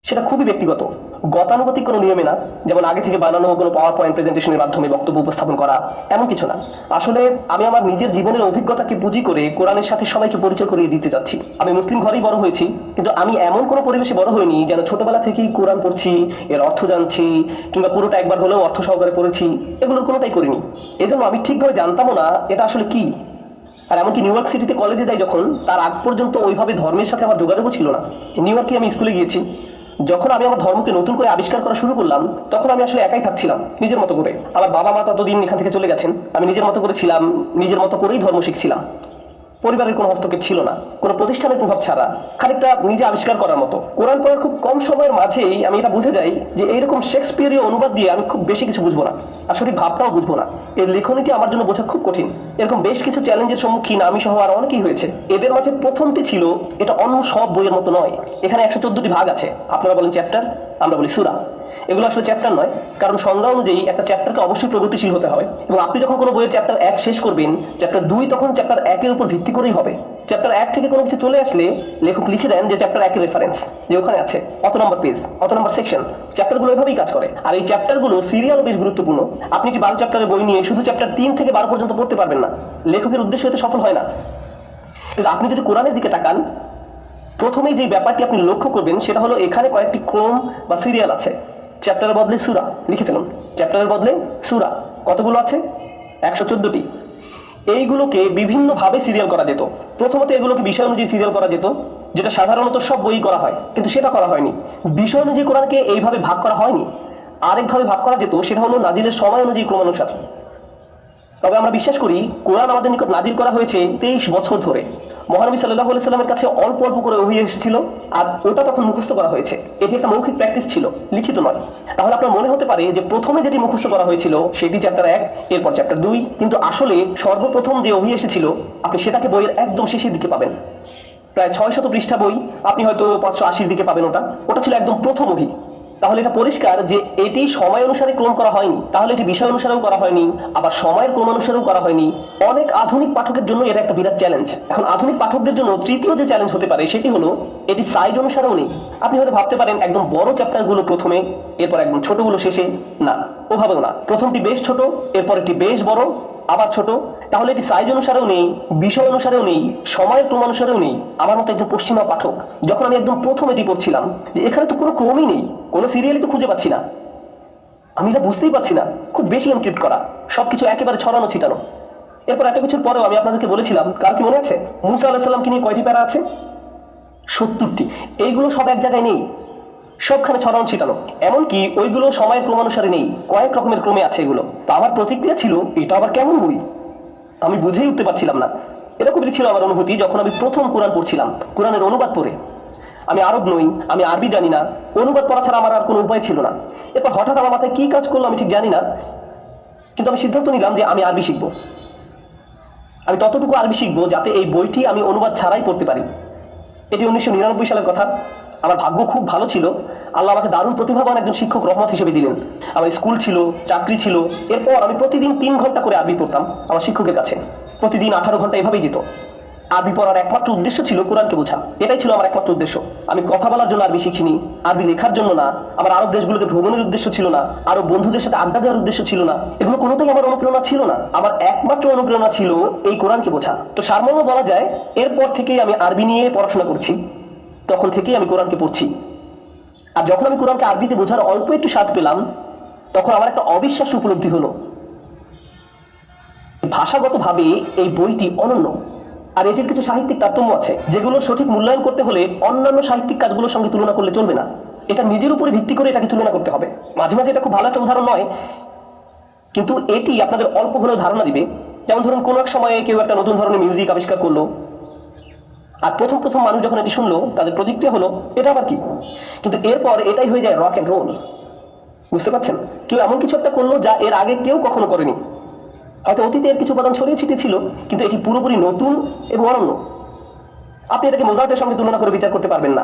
সেটা খুবই ব্যক্তিগত, গতানুগতিক কোনো নিয়মে না, যেমন আগে থেকে বানানো কোনো পাওয়ার পয়েন্ট প্রেজেন্টেশনের মাধ্যমে বক্তব্য উপস্থাপন করা, এমন কিছু না। আসলে আমি আমার নিজের জীবনের অভিজ্ঞতাকে পুঁজি করে কোরআনের সাথে সবাইকে পরিচয় করিয়ে দিতে চাচ্ছি। আমি মুসলিম ঘরেই বড় হয়েছি, কিন্তু আমি এমন কোনো পরিবেশে বড় হইনি যেন ছোটবেলা থেকেই কোরআন পড়ছি, এর অর্থ জানছি, কিংবা পুরোটা একবার হলেও অর্থ সহকারে পড়েছি, এগুলোর কোনোটাই করিনি। এজন্য আমি ঠিকভাবে জানতামও না এটা আসলে কি। আর এমনকি নিউ ইয়র্ক সিটিতে কলেজে যাই যখন, তার আগ পর্যন্ত ওইভাবে ধর্মের সাথে আমার যোগাযোগও ছিল না। নিউ ইয়র্কে আমি স্কুলে গিয়েছি, যখন আমি আমার ধর্মকে নতুন করে আবিষ্কার করা শুরু করলাম, তখন আমি আসলে একাই থাকছিলাম নিজের মতো করে। আমার বাবা মা ততদিন এখান থেকে চলে গেছেন, আমি নিজের মতো করে ছিলাম, নিজের মতো করেই ধর্ম শিখছিলাম। পরিবারের কোনো হস্তক্ষেপ ছিল না, কোনো প্রতিষ্ঠানের প্রভাব ছাড়া, খানিকটা নিজে আবিষ্কার করার মতো। কোরআন পড়ার খুব কম সময়ের মাঝেই আমি এটা বুঝে যাই যে এইরকম শেক্সপিয়ারীয় অনুবাদ দিয়ে আমি খুব বেশি কিছু বুঝবো না, আর সঠিক ভাবটাও বুঝবো না। এর লেখনীটি আমার জন্য বোঝা খুব কঠিন। এরকম বেশ কিছু চ্যালেঞ্জের সম্মুখীন আমি সহ আর অনেকেই হয়েছে। এদের মাঝে প্রথমটি ছিল, এটা অন্য সব বইয়ের মতো নয়। এখানে 114টি ভাগ আছে, আপনারা বলেন চ্যাপ্টার, আমরা বলি সূরা। এগুলো আসলে চ্যাপ্টার নয়, কারণ সংজ্ঞা অনুযায়ী একটা চ্যাপ্টারকে অবশ্যই প্রগতিশীল হতে হবে, এবং আপনি যখন কোনো বইয়ের চ্যাপ্টার 1 শেষ করবেন, চ্যাপ্টার 2 তখন চ্যাপ্টার 1-এর উপর ভিত্তি করেই হবে। চ্যাপ্টার 1 থেকে কোনো কিছু চলে আসলে লেখক লিখে দেন যে চ্যাপ্টার 1-এর রেফারেন্স, যে ওখানে আছে অত নম্বর পেজ, অত নম্বর সেকশন। চ্যাপ্টারগুলো এভাবেই কাজ করে, আর এই চ্যাপ্টারগুলো সিরিয়ালও বেশ গুরুত্বপূর্ণ। আপনি কি 12 চ্যাপ্টারের বই নিয়ে শুধু চ্যাপ্টার 3 থেকে 12 পর্যন্ত পড়তে পারবেন না, লেখকের উদ্দেশ্য এতে সফল হয় না। কিন্তু আপনি যদি কোরআনের দিকে তাকান, প্রথমেই যে ব্যাপারটি আপনি লক্ষ্য করবেন সেটা হলো এখানে কয়েকটি ক্রম বা সিরিয়াল আছে। চ্যাপ্টারের বদলে সূরা লিখে ফেলুন, চ্যাপ্টারের বদলে সূরা। কতগুলো আছে? 114টি। এইগুলোকে বিভিন্নভাবে সিরিয়াল করা যেত। প্রথমত এগুলোকে বিষয় অনুযায়ী সিরিয়াল করা যেত, যেটা সাধারণত সব বই করা হয়, কিন্তু সেটা করা হয়নি। বিষয় অনুযায়ী কোরআনকে এইভাবে ভাগ করা হয়নি। আরেকভাবে ভাগ করা যেত, সেটা হলো নাজিলের সময় অনুযায়ী ক্রমানুসার। তবে আমরা বিশ্বাস করি কোরআন আমাদের নিকট নাজিল করা হয়েছে 23 বছর ধরে। মহানবী সাল্লাল্লাহু আলাইহি সাল্লামের কাছে অল্প অল্প করে ওহী এসেছিল, আর ওটা তখন মুখস্থ করা হয়েছে। এটি একটা মৌখিক প্র্যাকটিস ছিল, লিখিত নয়। তাহলে আপনার মনে হতে পারে যে প্রথমে যেটি মুখস্থ করা হয়েছিল সেটি চ্যাপ্টার 1, এরপর চ্যাপ্টার 2, কিন্তু আসলে সর্বপ্রথম যে ওহী এসেছিল আপনি সেটাকে বইয়ের একদম শেষের দিকে পাবেন। প্রায় 600 পৃষ্ঠা বই, আপনি হয়তো 580-র দিকে পাবেন। ওটা ছিল একদম প্রথম ওহী। তাহলে এটা পরিষ্কার যে এটি সময় অনুসারে ক্রম করা হয়নি, তাহলে এটি বিষয় অনুসারেও করা হয়নি, আবার সময়ের ক্রম অনুসারেও করা হয়নি। অনেক আধুনিক পাঠকের জন্য এটা একটা বিরাট চ্যালেঞ্জ। এখন আধুনিক পাঠকদের জন্য তৃতীয় যে চ্যালেঞ্জ হতে পারে সেটি হলো এটি সাইজ অনুসারেও নেই। আপনি হয়তো ভাবতে পারেন একদম বড় চ্যাপ্টারগুলো প্রথমে, এরপর একদম ছোটগুলো শেষে। না, ওভাবেও না। প্রথমটি বেশ ছোট, এরপর এটি বেশ বড়, আবার ছোট। তাহলে এটি সাইজ অনুসারেও নেই, বিষয় অনুসারেও নেই, সময়ের ক্রম অনুসারেও নেই। আমার মতো একজন পশ্চিমা পাঠক, যখন আমি একদম প্রথম এটি পড়ছিলাম, যে এখানে তো কোনো ক্রমই নেই, কোনো সিরিয়ালই তো খুঁজে পাচ্ছি না, আমি যা বুঝতেই পারছি না, খুব বেশি এনক্রিপ্ট করা, সবকিছু একেবারে ছড়ানো ছিটানো। এরপর এত কিছুর পরেও আমি আপনাদেরকে বলেছিলাম, কার কি মনে আছে মুসা আলাইহিস সালামকে নিয়ে কয়টি প্যারা আছে? 70টি। এইগুলো সব এক জায়গায় নেই, সবখানে ছড়ানো ছিটানো। এমনকি ওইগুলো সময়ের ক্রমানুসারে নেই, কয়েক রকমের ক্রমে আছে এগুলো। তো আমার প্রতিক্রিয়া ছিল, এটা আবার কেমন বই? আমি বুঝেই উঠতে পারছিলাম না। এরকমই ছিল আমার অনুভূতি যখন আমি প্রথম কোরআন পড়ছিলাম। কোরআনের অনুবাদ পড়ে, আমি আরব নই, আমি আরবি জানি না, অনুবাদ পড়া ছাড়া আমার আর কোনো উপায় ছিল না। এরপর হঠাৎ আমার মাথায় কি কাজ করলো আমি ঠিক জানি না, কিন্তু আমি সিদ্ধান্ত নিলাম যে আমি আরবি শিখবো। আমি ততটুকু আরবি শিখবো যাতে এই বইটি আমি অনুবাদ ছাড়াই পড়তে পারি। এটি 1999 সালের কথা। আমার ভাগ্য খুব ভালো ছিল, আল্লাহ আমাকে দারুণ প্রতিভাবান একজন শিক্ষক রহমত হিসেবে দিলেন। আমার স্কুল ছিল, চাকরি ছিল। এরপর আমি প্রতিদিন 3 ঘন্টা করে আরবি পড়তাম আমার শিক্ষকের কাছে। প্রতিদিন 18 ঘন্টা এভাবেই যেত। আরবি পড়ার একমাত্র উদ্দেশ্য ছিল কোরআনকে বোঝা, এটাই ছিল আমার একমাত্র উদ্দেশ্য। আমি কথা বলার জন্য আরবি শিখিনি, আরবি লেখার জন্য না, আমার আরব দেশগুলোতে ভ্রমণের উদ্দেশ্য ছিল না, আরব বন্ধুদের সাথে আড্ডা দেওয়ার উদ্দেশ্য ছিল না। এগুলো কোনোটাই আমার অনুপ্রেরণা ছিল না। আমার একমাত্র অনুপ্রেরণা ছিল এই কোরআনকে বোঝা। তো সারমর্ম বলা যায়, এরপর থেকেই আমি আরবি নিয়ে পড়াশোনা করছি, তখন থেকেই আমি কোরআনকে পড়ছি। আর যখন আমি কোরআনকে আরবিতে বোঝার অল্প একটু স্বাদ পেলাম, তখন আমার একটা অবিশ্বাস্য উপলব্ধি হলো, ভাষাগতভাবে এই বইটি অনন্য। আর এটির কিছু সাহিত্যিক তারতম্য আছে, যেগুলো সঠিক মূল্যায়ন করতে হলে অন্যান্য সাহিত্যিক কাজগুলোর সঙ্গে তুলনা করলে চলবে না। এটা নিজের উপরে ভিত্তি করে এটাকে তুলনা করতে হবে। মাঝে মাঝে এটা খুব ভালো একটা উদাহরণ নয়, কিন্তু এটি আপনাদের অল্প হলেও ধারণা দিবে। যেমন ধরুন, কোনো এক সময়ে কেউ একটা নতুন ধরনের মিউজিক আবিষ্কার করলো, আর প্রথম প্রথম মানুষ যখন এটি শুনলো তাদের প্রতিক্রিয়া হলো, এটা আবার কি? কিন্তু এরপর এটাই হয়ে যায় রক অ্যান্ড রোল। বুঝতে পারছেন? কেউ এমন কিছু একটা করলো যা এর আগে কেউ কখনো করেনি। হয়তো অতীতে এর কিছু উপাদান ছড়িয়ে ছিটিয়ে ছিল, কিন্তু এটি পুরোপুরি নতুন এবং অনন্য। আপনি এটাকে মোজার্টের সঙ্গে তুলনা করে বিচার করতে পারবেন না,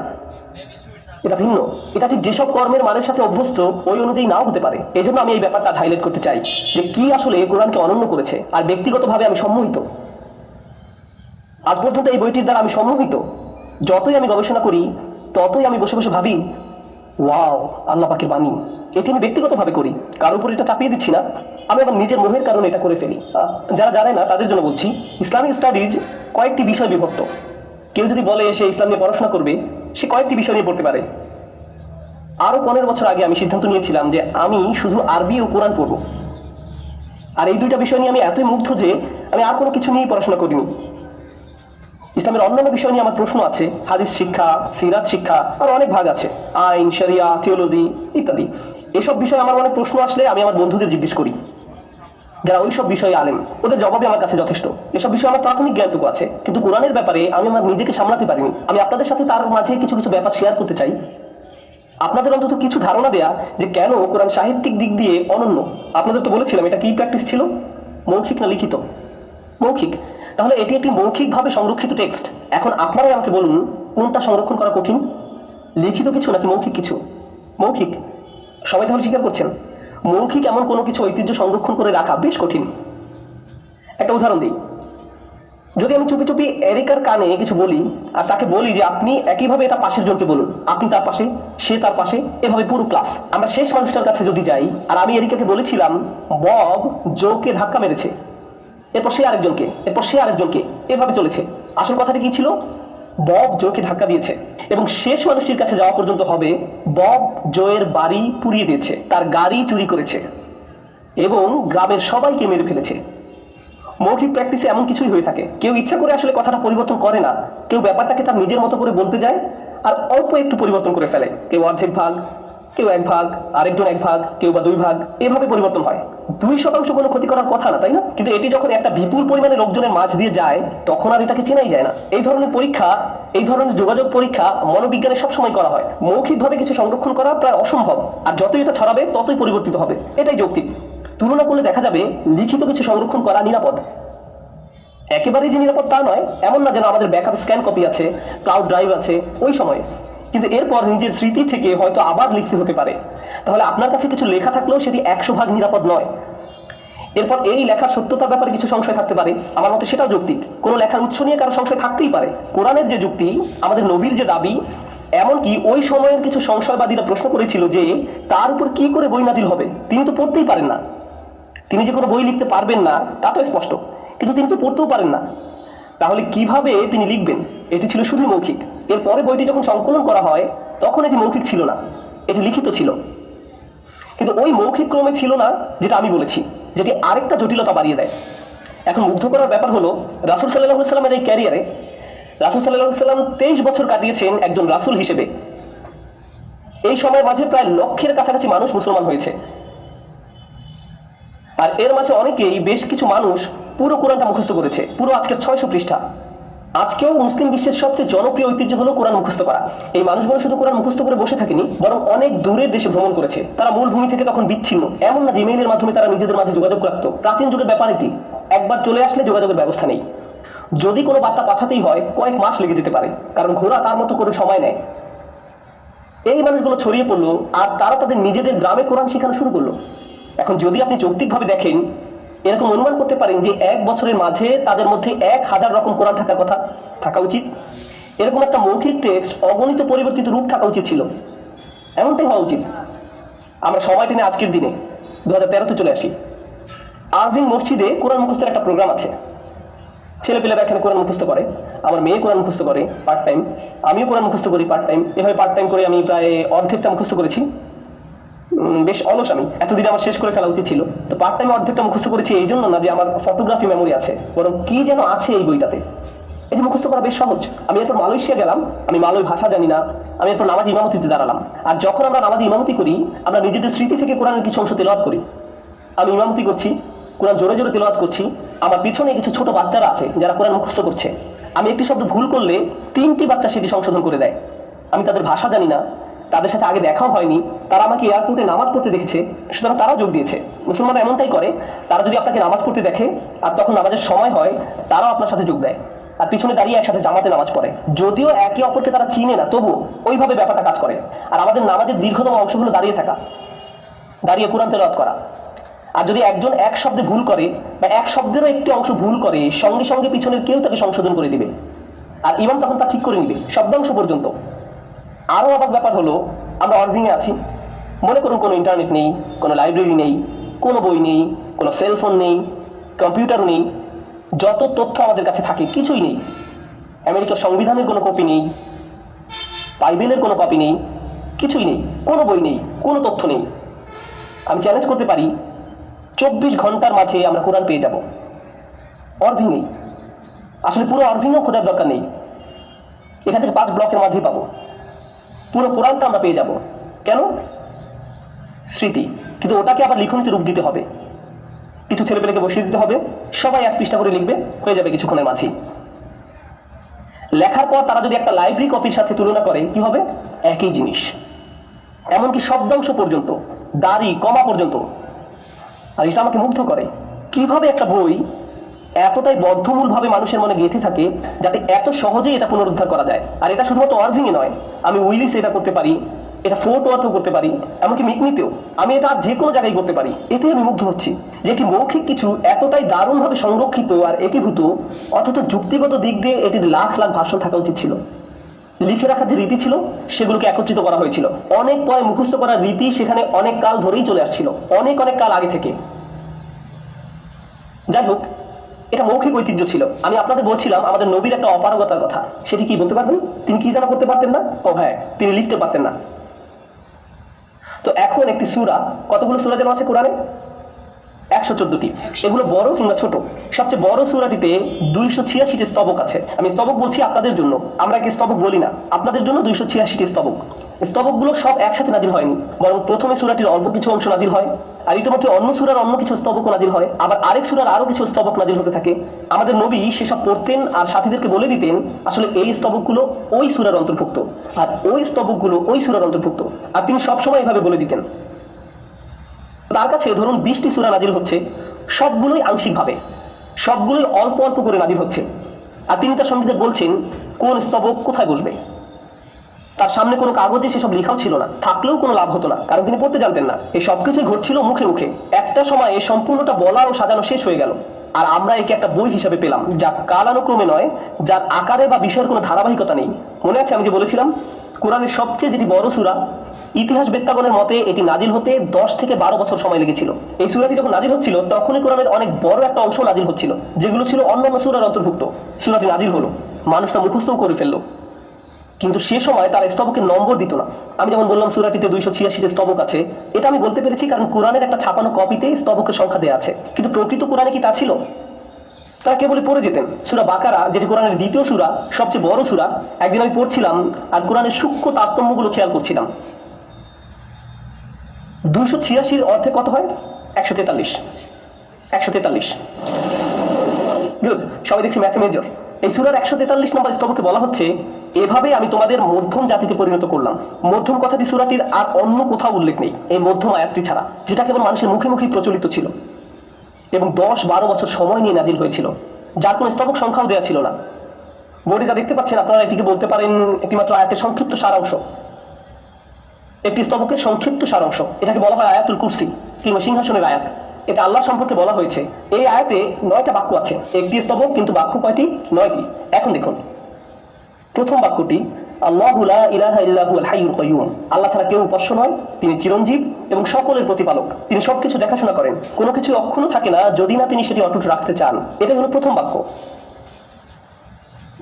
এটা ভিন্ন। এটা ঠিক যেসব কর্মের মানের সাথে অভ্যস্ত ওই অনুযায়ী নাও হতে পারে। এই জন্য আমি এই ব্যাপারটা হাইলাইট করতে চাই যে কি আসলে কোরআনকে অনন্য করেছে। আর ব্যক্তিগতভাবে আমি সম্মোহিত, আজ পর্যন্ত এই বইটির দ্বারা আমি সম্মোহিত। যতই আমি গবেষণা করি, ততই আমি বসে বসে ভাবি ওয়াও, আল্লাহ পাকের বাণী। এটি আমি ব্যক্তিগতভাবে করি, কারোর উপর এটা চাপিয়ে দিচ্ছি না, আমি আমার নিজের মোহের কারণে এটা করে ফেলি। যারা জানে না তাদের জন্য বলছি, ইসলামিক স্টাডিজ কয়েকটি বিষয় বিভক্ত। কেউ যদি বলে সে ইসলাম নিয়ে পড়াশোনা করবে, সে কয়েকটি বিষয় নিয়ে পড়তে পারে। আরও 15 বছর আগে আমি সিদ্ধান্ত নিয়েছিলাম যে আমি শুধু আরবি ও কোরআন পড়ব, আর এই দুইটা বিষয় নিয়ে আমি এতই মুগ্ধ যে আমি আর কোনো কিছু নিয়েই পড়াশোনা করিনি। ইসলামের অন্যান্য বিষয় নিয়ে আমার প্রশ্ন আছে, হাদিস শিক্ষা, সিরাত শিক্ষা, আর অনেক ভাগ আছে, আইন, শরিয়া, থিওলজি ইত্যাদি। এসব বিষয়ে আমার অনেক প্রশ্ন আসলে আমি আমার বন্ধুদের জিজ্ঞেস করি, যারা ওই সব বিষয়ে আলেম। ওদের জবাবে আমার কাছে যথেষ্ট। এসব বিষয়ে আমার প্রাথমিক জ্ঞানটুকু আছে, কিন্তু কোরআনের ব্যাপারে আমি আমার নিজেকে সামলাতে পারিনি। আমি আপনাদের সাথে তার মাঝে কিছু কিছু ব্যাপার শেয়ার করতে চাই, আপনাদের অন্তত কিছু ধারণা দেয়া যে কেন কোরআন সাহিত্যিক দিক দিয়ে অনন্য। আপনাদের তো বলেছিলাম এটা কি প্র্যাকটিস ছিল, মৌখিক না লিখিত? মৌখিক। তাহলে এটি একটি মৌখিকভাবে সংরক্ষিত টেক্সট। এখন আপনারাই আমাকে বলুন, কোনটা সংরক্ষণ করা কঠিন, লিখিত কিছু নাকি মৌখিক কিছু? মৌখিক। সবাই তাহলে স্বীকার করছেন মৌখিক এমন কোনো কিছু ঐতিহ্য সংরক্ষণ করে রাখা বেশ কঠিন। একটা উদাহরণ দিই, যদি আমি চুপি চুপি এরিকার কানে কিছু বলি আর তাকে বলি যে আপনি একইভাবে এটা পাশের জনকে বলুন, আপনি তার পাশে, সে তার পাশে, এভাবে পুরো ক্লাস। আমরা শেষ মানুষটার কাছে যদি যাই আর আমি এরিকাকে বলেছিলাম বব জোকে ধাক্কা মেরেছে, এরপর সে আরেকজনকে, এরপর সে আরেকজনকে, এভাবে চলেছে। আসল কথাটি কি ছিল? বব জোকে ধাক্কা দিয়েছে, এবং শেষ মানুষটির কাছে যাওয়া পর্যন্ত হবে বব জোয়ের বাড়ি পুড়িয়ে দিয়েছে, তার গাড়ি চুরি করেছে এবং গ্রামের সবাইকে মেরে ফেলেছে। মৌখিক প্র্যাকটিসে এমন কিছুই হয়ে থাকে। কেউ ইচ্ছা করে আসলে কথাটা পরিবর্তন করে না, কেউ ব্যাপারটাকে তার নিজের মতো করে বলতে যায় আর অল্প একটু পরিবর্তন করে ফেলে। কেউ অর্ধেক ভাগ, কেউ এক ভাগ, আরেকজন এক ভাগ, কেউ বা 2 ভাগ, এভাবে পরিবর্তন হয়। 2% কোনো ক্ষতি করার কথা না, তাই না? কিন্তু এটি যখন একটা বিপুল পরিমাণে লোকজনের মাঝ দিয়ে যায় তখন আর এটাকে চেনাই যায় না। এই ধরনের পরীক্ষা, এই ধরনের যোগাযোগ পরীক্ষা মনোবিজ্ঞানে সবসময় করা হয়। মৌখিকভাবে কিছু সংরক্ষণ করা প্রায় অসম্ভব, আর যতই এটা ছড়াবে ততই পরিবর্তিত হবে, এটাই যৌক্তিক। তুলনা করলে দেখা যাবে লিখিত কিছু সংরক্ষণ করা নিরাপদ। একেবারেই যে নিরাপদ তা নয়, এমন না যেন আমাদের ব্যাকআপ স্ক্যান কপি আছে, ক্লাউড ড্রাইভ আছে ওই সময়, কিন্তু এরপর নিজের স্মৃতি থেকে হয়তো আবার লিখতে হতে পারে। তাহলে আপনার কাছে কিছু লেখা থাকলেও সেটি 100% নিরাপদ নয়। এরপর এই লেখার সত্যতার ব্যাপারে কিছু সংশয় থাকতে পারে, আমার মতে সেটাও যৌক্তিক। কোনো লেখার উৎস নিয়ে কারো সংশয় থাকতেই পারে। কোরআনের যে যুক্তি, আমাদের নবীর যে দাবি, এমনকি ওই সময়ের কিছু সংশয়বাদীরা প্রশ্ন করেছিল যে তার উপর কি করে বই নাজিল হবে, তিনি তো পড়তেই পারেন না। তিনি যে কোনো বই লিখতে পারবেন না তা তো স্পষ্ট, কিন্তু তিনি তো পড়তেও পারেন না, তাহলে কিভাবে তিনি লিখবেন? এটি ছিল শুধু মৌখিক। এরপরে বইটি যখন সংকলন করা হয় তখন এটি মৌখিক ছিল না, এটি লিখিত ছিল। কিন্তু ওই মৌখিক ক্রমে ছিল না যেটা আমি বলেছি, যেটি আরেকটা জটিলতা বাড়িয়ে দেয়। এখন মুগ্ধ করার ব্যাপার হলো, রাসূল সাল্লাল্লাহু আলাইহি সাল্লামের এই ক্যারিয়ারে রাসূল সাল্লাল্লাহু আলাইহি সাল্লাম 23 বছর কাটিয়েছেন একজন রাসূল হিসেবে। এই সময়ের মাঝে প্রায় লক্ষের কাছাকাছি মানুষ মুসলমান হয়েছে, আর এর মাঝে অনেকেই, বেশ কিছু মানুষ পুরো কোরআনটা মুখস্থ করেছে, পুরো আজকের 600 পৃষ্ঠা। আজকেও মুসলিম বিশ্বের সবচেয়ে জনপ্রিয় ঐতিহ্য হলো কোরআন মুখস্থ করা। এই মানুষগুলো শুধু কোরআন মুখস্থ করে বসে থাকেনি, বরং অনেক দূরের দেশে ভ্রমণ করেছে। তারা মূল ভূমি থেকে তখন বিচ্ছিন্ন, এমন না জিমেইলের মাধ্যমে তারা নিজেদের মাঝে যোগাযোগ রাখত। প্রাচীন যুগের ব্যাপার এটি, একবার চলে আসলে যোগাযোগের ব্যবস্থা নেই। যদি কোনো বার্তা পাঠাতেই হয় কয়েক মাস লেগে যেতে পারে, কারণ ঘোড়া তার মতো করে সময় নেয়। এই মানুষগুলো ছড়িয়ে পড়লো আর তারা তাদের নিজেদের গ্রামে কোরআন শেখানো শুরু করলো। এখন যদি আপনি যৌক্তিকভাবে দেখেন, এরকম অনুমান করতে পারেন যে 1 বছরের মাঝে তাদের মধ্যে 1000 রকম কোরআন থাকার কথা, থাকা উচিত। এরকম একটা মৌখিক টেক্সট অগণিত পরিবর্তিত রূপ থাকা উচিত ছিল, এমনটাই হওয়া উচিত। আমরা সময় টেনে আজকের দিনে 2013-তে চলে আসি। আরভিং মসজিদে কোরআন মুখস্থের একটা প্রোগ্রাম আছে। ছেলেপেলেরা এখানে কোরআন মুখস্থ করে, আমার মেয়ে কোরআন মুখস্থ করে পার্ট টাইম, আমিও কোরআন মুখস্থ করি পার্ট টাইম। এভাবে পার্ট টাইম করে আমি প্রায় অর্ধেকটা মুখস্থ করেছি। বেশ অলস আমি, এতদিন আমার শেষ করে ফেলা উচিত ছিল। তো পার্ট টাইম অর্ধেকটা মুখস্থ করেছি এই জন্য না যে আমার ফটোগ্রাফি মেমোরি আছে, বরং কি যেন আছে এই বইটাতে। এটি মুখস্থ করা বেশ সহজ। আমি এরপর মালয়েশিয়া গেলাম, আমি মালয় ভাষা জানি না, আমি এরপর নামাজ ইমামতিতে দাঁড়ালাম। আর যখন আমরা নামাজ ইমামতি করি, আমরা নিজেদের স্মৃতি থেকে কোরআনের কিছু অংশ তেলাওয়াত করি। আমি ইমামতি করছি, কোরআন জোরে জোরে তেলাওয়াত করছি, আমার পিছনে কিছু ছোট বাচ্চারা আছে যারা কোরআন মুখস্থ করছে। আমি একটি শব্দ ভুল করলে 3টি বাচ্চা সেটি সংশোধন করে দেয়। আমি তাদের ভাষা জানি না, তাদের সাথে আগে দেখাও হয়নি, তারা আমাকে এয়ারপোর্টে নামাজ পড়তে দেখেছে, সুতরাং তারাও যোগ দিয়েছে। মুসলমানরা এমনটাই করে, তারা যদি আপনাকে নামাজ পড়তে দেখে আর তখন নামাজের সময় হয়, তারাও আপনার সাথে যোগ দেয় আর পিছনে দাঁড়িয়ে একসাথে জামাতে নামাজ পড়ে। যদিও একে অপরকে তারা চিনে না, তবুও ওইভাবে ব্যাপারটা কাজ করে। আর আমাদের নামাজের দীর্ঘতম অংশগুলো দাঁড়িয়ে থাকা, দাঁড়িয়ে কোরআন তেলাওয়াত করা। আর যদি একজন এক শব্দে ভুল করে বা এক শব্দেরও একটি অংশ ভুল করে, সঙ্গে সঙ্গে পিছনের কেউ তাকে সংশোধন করে দিবে, আর ইমাম তখন তা ঠিক করে নিবে শব্দাংশ পর্যন্ত। আরও অবাক ব্যাপার হলো, আমরা অর্ভিংয়ে আছি। মনে করুন কোনো ইন্টারনেট নেই, কোনো লাইব্রেরি নেই, কোনো বই নেই, কোনো সেলফোন নেই, কম্পিউটার নেই, যত তথ্য আমাদের কাছে থাকে কিছুই নেই। আমেরিকার সংবিধানের কোনো কপি নেই, বাইবেলের কোনো কপি নেই, কিছুই নেই, কোনো বই নেই, কোনো তথ্য নেই। আমি চ্যালেঞ্জ করতে পারি 24 ঘন্টার মাঝে আমরা কোরআন পেয়ে যাব। অর্ভিং নেই, আসলে পুরো অর্ভিংও খোঁজার দরকার নেই, এখান থেকে 5 ব্লকের মাঝেই পাবো। পুরো কোরআনটা আমরা পেয়ে যাব। কেন? স্মৃতি। কিন্তু ওটাকে আবার লিখনিতে রূপ দিতে হবে, কিছু ছেলেপেলেকে বসিয়ে দিতে হবে, সবাই 1 পৃষ্ঠা করে লিখবে, হয়ে যাবে কিছুক্ষণের মাঝেই। লেখার পর তারা যদি একটা লাইব্রেরি কপির সাথে তুলনা করে, কি হবে? একই জিনিস, এমনকি শব্দাংশ পর্যন্ত, দাড়ি কমা পর্যন্ত। আর এটা আমাকে মুগ্ধ করে, কিভাবে একটা বই এতটাই বদ্ধমূলভাবে মানুষের মনে গেঁথে থাকে যাতে এত সহজেই এটা পুনরুদ্ধার করা যায়। আর এটা শুধুমাত্র অর্ভিংয়ে নয়, আমি উইলিসে এটা করতে পারি, এটা ফোর্ট ওয়ার্থেও করতে পারি, এমনকি মিকনিতেও আমি এটা আর যে কোনো জায়গায় করতে পারি। এতে আমি মুগ্ধ হচ্ছি যে এটি মৌখিক কিছু এতটাই দারুণভাবে সংরক্ষিত আর একীভূত, অথচ যুক্তিগত দিক দিয়ে এটির লাখ লাখ ভাষণ থাকা উচিত ছিল। লিখে রাখার যে রীতি ছিল সেগুলোকে একত্রিত করা হয়েছিল। অনেক পরে মুখস্থ করার রীতি সেখানে অনেক কাল ধরেই চলে আসছিল, অনেক অনেক কাল আগে থেকে। যাই হোক, এটা মৌখিক ঐতিহ্য ছিল। আমি আপনাদের বলছিলাম আমাদের নবীর একটা অপারগতার কথা, সেটি কি বলতে পারবেন? তিনি কি জানা করতে পারতেন না? ও হ্যাঁ, তিনি লিখতে পারতেন না। তো এখন একটি সূরা, কতগুলো সূরা যেন আছে কোরআনে? 114টি। এগুলো বড় কিংবা ছোট? সবচেয়ে বড় সূরাটিতে 286টি স্তবক আছে। আমি স্তবক বলছি আপনাদের জন্য, আমরা কি স্তবক বলি না, আপনাদের জন্য 286টি স্তবক। স্তবকগুলো সব একসাথে নাজিল হয়নি, বরং প্রথমে সূরাটির অল্প কিছু অংশ নাজিল হয়, আর ইতিমধ্যে অন্য সূরার অন্য কিছু স্তবক নাজিল হয়, আবার আরেক সূরার আরো কিছু স্তবক নাজিল হতে থাকে। আমাদের নবী সেসব পড়তেন আর সাথীদেরকে বলে দিতেন আসলে এই স্তবকগুলো ওই সূরার অন্তর্ভুক্ত, আর ওই স্তবকগুলো ওই সূরার অন্তর্ভুক্ত, আর তিনি সবসময় এভাবে বলে দিতেন। তার কাছে ধরুন 20টি সূরা নাজিল হচ্ছে, সবগুলোই আংশিকভাবে, সবগুলোই অল্প অল্প করে নাজিল হচ্ছে, আর তিনি তার সঙ্গীদের বলছেন কোন স্তবক কোথায় বসবে। তার সামনে কোনো কাগজে সেসব লেখাও ছিল না, থাকলেও কোনো লাভ হতো না, কারণ তিনি পড়তে জানতেন না। এই সবকিছুই ঘটছিল মুখে মুখে। একটা সময় এই সম্পূর্ণটা বলা ও সাজানো শেষ হয়ে গেল, আর আমরা একে একটা বই হিসাবে পেলাম, যা কালানুক্রমে নয়, যার আকারে বা বিষয়ের কোনো ধারাবাহিকতা নেই। মনে আছে আমি যে বলেছিলাম কোরআনের সবচেয়ে যেটি বড় সূরা, ইতিহাস বেত্তাগণের মতে এটি নাজিল হতে 10 থেকে 12 বছর সময় লেগেছিল। এই সূরাটি যখন নাজিল হচ্ছিল তখনই কোরআনের অনেক বড় একটা অংশ নাজিল হচ্ছিল, যেগুলো ছিল অন্যান্য সূরার অন্তর্ভুক্ত। সূরাটি নাজিল হলো, মানুষটা মুখস্থও করে ফেললো, কিন্তু সে সময় তার স্তবকের নম্বর দিত না। আমি যেমন বললাম সূরাটিতে 286টি স্তবক আছে, এটা আমি বলতে পেরেছি কারণ কোরআনের একটা ছাপানো কপিতে স্তবকের সংখ্যা দেওয়া আছে, কিন্তু প্রকৃত কোরআনে কি তা ছিল? তারা কেবলই পড়ে যেতেন। সূরা বাকারা, যেটি কোরআনের দ্বিতীয় সূরা, সবচেয়ে বড় সূরা, একদিন আমি পড়ছিলাম আর কোরআনের সূক্ষ্ম তারতম্যগুলো খেয়াল করছিলাম। 286 অর্থে কত হয়? 143। 143। গুড, সবাই দেখছি ম্যাথে মেজর। এই সূরার 143 নম্বর স্তবকে বলা হচ্ছে, এভাবে আমি তোমাদের মধ্যম জাতিতে পরিণত করলাম। মধ্যম কথাটি সূরাটির আর অন্য কোথাও উল্লেখ নেই, এই মধ্যম আয়াতটি ছাড়া, যেটা কেবল মানুষের মুখে মুখেই প্রচলিত ছিল এবং 10-12 বছর সময় নিয়ে নাজিল হয়েছিল, যার কোনো স্তবক সংখ্যাও দেওয়া ছিল না। বোর্ডে যা দেখতে পাচ্ছেন আপনারা এটিকে বলতে পারেন একটি মাত্র আয়াতের সংক্ষিপ্ত সারাংশ, একটি স্তবকের সংক্ষিপ্ত সারাংশ। এটাকে বলা হয় আয়াতুল কুরসি কিংবা সিংহাসনের আয়াত। এটা আল্লাহ সম্পর্কে বলা হয়েছে। এই আয়াতে 9টা বাক্য আছে, একটি স্তবক, কিন্তু বাক্য কয়টি? 9টি। এখন দেখুন, প্রথম বাক্যটি আল্লাহু লা ইলাহা ইল্লা হুয়াল হাইয়ুল কাইয়ুম। আল্লাহ ছাড়া কেউ উপাস্য নয়, তিনি চিরঞ্জীব এবং সকলের প্রতিপালক, তিনি সবকিছু দেখাশোনা করেন, কোনো কিছু অক্ষুণ্ণ থাকে না যদি না তিনি সেটি অটুট রাখতে চান। এটা হলো প্রথম বাক্য।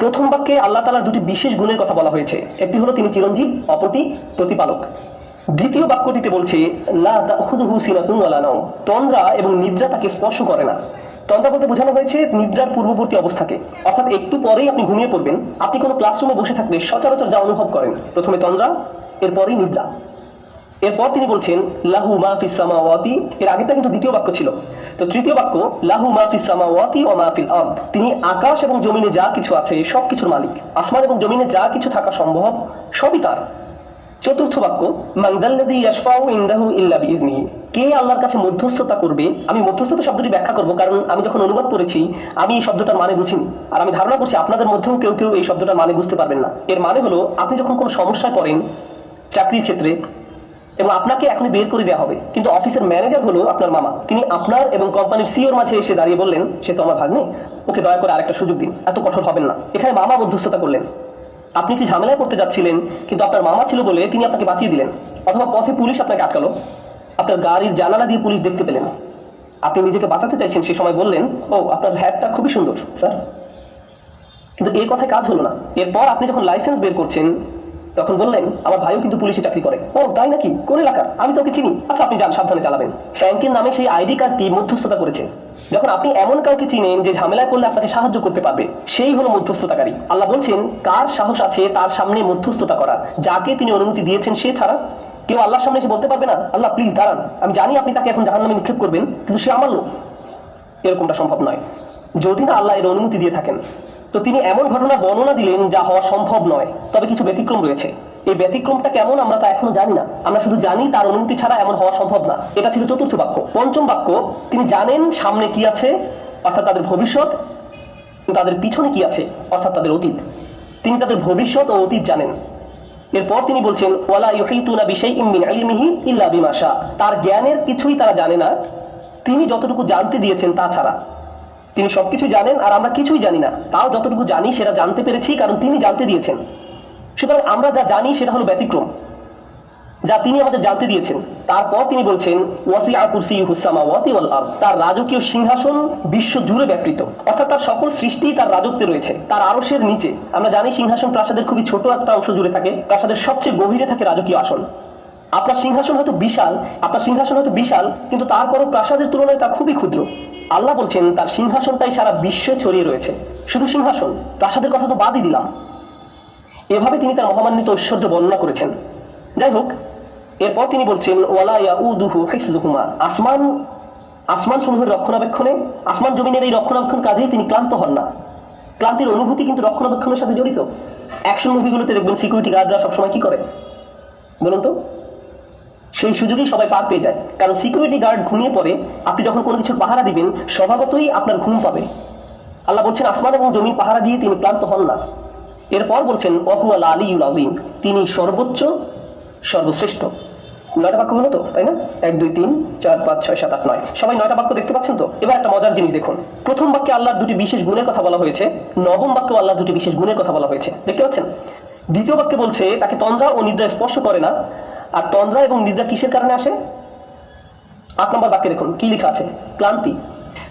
প্রথম বাক্যে আল্লাহ তাআলার দুটি বিশেষ গুণের কথা বলা হয়েছে, একটি হলো তিনি চিরঞ্জীব, অপরটি প্রতিপালক। দ্বিতীয় বাক্যটিতে বলছে লা তাখুযুহু সিনাতুন ওয়ালা নাওম, তন্দ্রা এবং নিদ্রা তাকে স্পর্শ করে না। তন্দ্রা বলতে বোঝানো হয়েছে নিদ্রার পূর্ববর্তী অবস্থাকে, অর্থাৎ একটু পরেই আপনি ঘুমিয়ে পড়বেন। আপনি কোনো ক্লাসরুমে বসে থাকলে সচরাচর যা অনুভব করেন, প্রথমে তন্দ্রা, এরপরই নিদ্রা। এরপর তিনি বলছেন লাহু মা ফিস সামাওয়াতি, এর আগেরটা কিন্তু দ্বিতীয় বাক্য ছিল। তো তৃতীয় বাক্য লাহু মা ফিস সামাওয়াতি ওয়া মা ফিল আরদ, তিনি আকাশ এবং জমিনে যা কিছু আছে সবকিছুর মালিক, আসমান এবং জমিনে যা কিছু থাকা সম্ভব সবই তার। চতুর্থ বাক্য মান যাল্লাযী ইয়াশফাউ ইনদাহু ইল্লা বিইজনিহি, কে আল্লাহর কাছে মধ্যস্থতা করবে। আমি মধ্যস্থতা শব্দটি ব্যাখ্যা করব, কারণ আমি যখন অনুবাদ করেছি আমি এই শব্দটার মানে বুঝিনি, আর আমি ধারণা করছি আপনাদের মধ্যেও কেউ কেউ এই শব্দটার মানে বুঝতে পারবেন না। এর মানে হলো আপনি যখন কোনো সমস্যায় পড়েন চাকরির ক্ষেত্রে এবং আপনাকে এখনই বের করে দেওয়া হবে, কিন্তু অফিসের ম্যানেজার হলো আপনার মামা, তিনি আপনার এবং কোম্পানির সিইওর মাঝে এসে দাঁড়িয়ে বললেন সে তো আমার ভাগ্নে, ওকে দয়া করে আরেকটা সুযোগ দিন, এত কঠোর হবেন না। এখানে মামা মধ্যস্থতা করলেন। আপনি একটি ঝামেলায় পড়তে যাচ্ছিলেন, কিন্তু আপনার মামা ছিল বলে তিনি আপনাকে বাঁচিয়ে দিলেন। অথবা পথে পুলিশ আপনাকে আটকালো, আপনার গাড়ির জানালা দিয়ে পুলিশ দেখতে পেলেন, আপনি নিজেকে বাঁচাতে চাইছেন, সে সময় বললেন, ও আপনার হ্যাটটা খুবই সুন্দর স্যার। কিন্তু এই কথায় কাজ হলো না। এরপর আপনি যখন লাইসেন্স বের করছেন তখন বললেন, আমার ভাইও কিন্তু পুলিশে চাকরি করে। ও তাই নাকি, কোন এলাকার? আমি তো ওকে চিনি। আচ্ছা আপনি যান, সাবধানে চালাবেন। ফ্র্যাঙ্কের নামে সেই আইডি কার্ডটি মধ্যস্থতা করেছে। যখন আপনি এমন কাউকে চিনেন যে ঝামেলায় পড়লে আপনাকে সাহায্য করতে পারবে, সেই হলো মধ্যস্থতাকারী। আল্লাহ বলছেন, কার সাহস আছে তার সামনে মধ্যস্থতা করার? যাকে তিনি অনুমতি দিয়েছেন সে ছাড়া কেউ আল্লাহর সামনে এসে বলতে পারবে না, আল্লাহ প্লিজ দাঁড়ান, আমি জানি আপনি তাকে এখন জাহান্নামে নিক্ষেপ করবেন, কিন্তু সে আমার লোক। এরকমটা সম্ভব নয় যদি না আল্লাহ এর অনুমতি দিয়ে থাকেন। তো তিনি এমন ঘটনা বর্ণনা দিলেন যা হওয়া সম্ভব নয়, তবে কিছু ব্যতিক্রম রয়েছে। এই ব্যতিক্রমটা কেমন আমরা তা এখনো জানি না। আমরা শুধু জানি তার অনুমতি ছাড়া এমন হওয়া সম্ভব না। এটা ছিল চতুর্থ বাক্য। পঞ্চম বাক্য, তিনি জানেন সামনে কি আছে, অর্থাৎ তাদের ভবিষ্যৎ, তাদের পিছনে কি আছে, অর্থাৎ তাদের অতীত। তিনি তাদের ভবিষ্যৎ ও অতীত জানেন। এরপর তিনি বলছেন, ওয়ালা ইউহিতুনা বিশাইইম মিন ইলমিহি ইল্লা বিমা শা। তার জ্ঞানের কিছুই তারা জানে না তিনি যতটুকু জানতে দিয়েছেন তা ছাড়া। তিনি সবকিছু জানেন আর আমরা কিছুই জানি না, তাও যতটুকু জানি সেটা জানতে পেরেছি কারণ তিনি জানতে দিয়েছেন। সুতরাং আমরা যা জানি সেটা হলো ব্যতিক্রম, যা তিনি আমাদের জানতে দিয়েছেন। তারপর তিনি বলছেন, ওয়াসিআ কুরসিয়ুহুস সামাওয়াতি ওয়াল আরদ। তার রাজকীয় সিংহাসন বিশ্ব জুড়ে ব্যাপৃত, অর্থাৎ তার সকল সৃষ্টি তার রাজত্বে রয়েছে, তার আরশের নিচে। আমরা জানি সিংহাসন প্রাসাদের খুবই ছোট একটা অংশ জুড়ে থাকে, প্রাসাদের সবচেয়ে গভীরে থাকে রাজকীয় আসন। আপনার সিংহাসন হয়তো বিশাল, কিন্তু তারপরও প্রাসাদের তুলনায় তা খুবই ক্ষুদ্র। আল্লাহ বলছেন তার সিংহাসনটাই সারা বিশ্বে ছড়িয়ে রয়েছে। শুধু সিংহাসন, প্রাসাদের কথা তো বাদই দিলাম। এভাবে তিনি তার মহামান্বিত ঐশ্বর্য বর্ণনা করেছেন। যাই হোক, এরপর তিনি বলছেন, ওয়ালা ইয়াউদুহু হিফযুহুমা। আসমান সমূহের রক্ষণাবেক্ষণে, আসমান জমিনের এই রক্ষণাবেক্ষণ কাজেই তিনি ক্লান্ত হন না। ক্লান্তির অনুভূতি কিন্তু রক্ষণাবেক্ষণের সাথে জড়িত। অ্যাকশন মুভিগুলোতে দেখবেন সিকিউরিটি গার্ডরা সবসময় কি করে বলুন তো? সেই সুযোগেই সবাই পার পেয়ে যায়, কারণ সিকিউরিটি গার্ড ঘুমিয়ে পড়ে। আপনি যখন কোনো কিছুর পাহারা দিবেন স্বভাবতই আপনার ঘুম পাবে। আল্লাহ বলছেন আসমান এবং জমিন পাহারা দিয়ে তিনি ক্লান্ত হন না। এরপর বলছেন, ওয়াহুয়াল আলিয়্যুল আযীম। তিনি সর্বোচ্চ, সর্বশ্রেষ্ঠ। 9টা বাক্য হলো তো, তাই না? 1 2 3 4 5 6 7 8 9, সবাই 9টা বাক্য দেখতে পাচ্ছেন তো? এবার একটা মজার জিনিস দেখুন। প্রথম বাক্যে আল্লাহর দুটি বিশেষ গুণের কথা বলা হয়েছে, নবম বাক্যে আল্লাহর দুটি বিশেষ গুণের কথা বলা হয়েছে, দেখতে পাচ্ছেন? দ্বিতীয় বাক্যে বলছে তাকে তন্দ্রা ও নিদ্রা স্পর্শ করে না। আর তন্দ্রা এবং নিদ্রা কিসের কারণে আসে? 8 নম্বর বাক্যে দেখুন কি লেখা আছে, ক্লান্তি।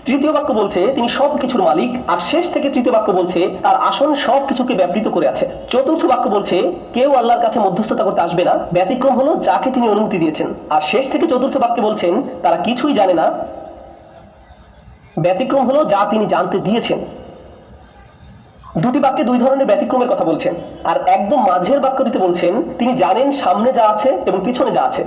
তৃতীয় বাক্য বলছে তিনি সবকিছুর মালিক, আর শেষ থেকে তৃতীয় বাক্য বলছে তার আসন সবকিছুকে ব্যাপৃত করে আছে। চতুর্থ বাক্য বলছে কেউ আল্লাহর কাছে মধ্যস্থতা করতে আসবে না, ব্যতিক্রম হলো যাকে তিনি অনুমতি দিয়েছেন। আর শেষ থেকে চতুর্থ বাক্যে বলছেন তারা কিছুই জানে না, ব্যতিক্রম হলো যা তিনি জানতে দিয়েছেন। দুটি বাক্যে দুই ধরনের ব্যতিক্রমের কথা বলছেন, আর একদম মাঝের বাক্যটিতে বলছেন তিনি জানেন সামনে যা আছে এবং পিছনে যা আছে।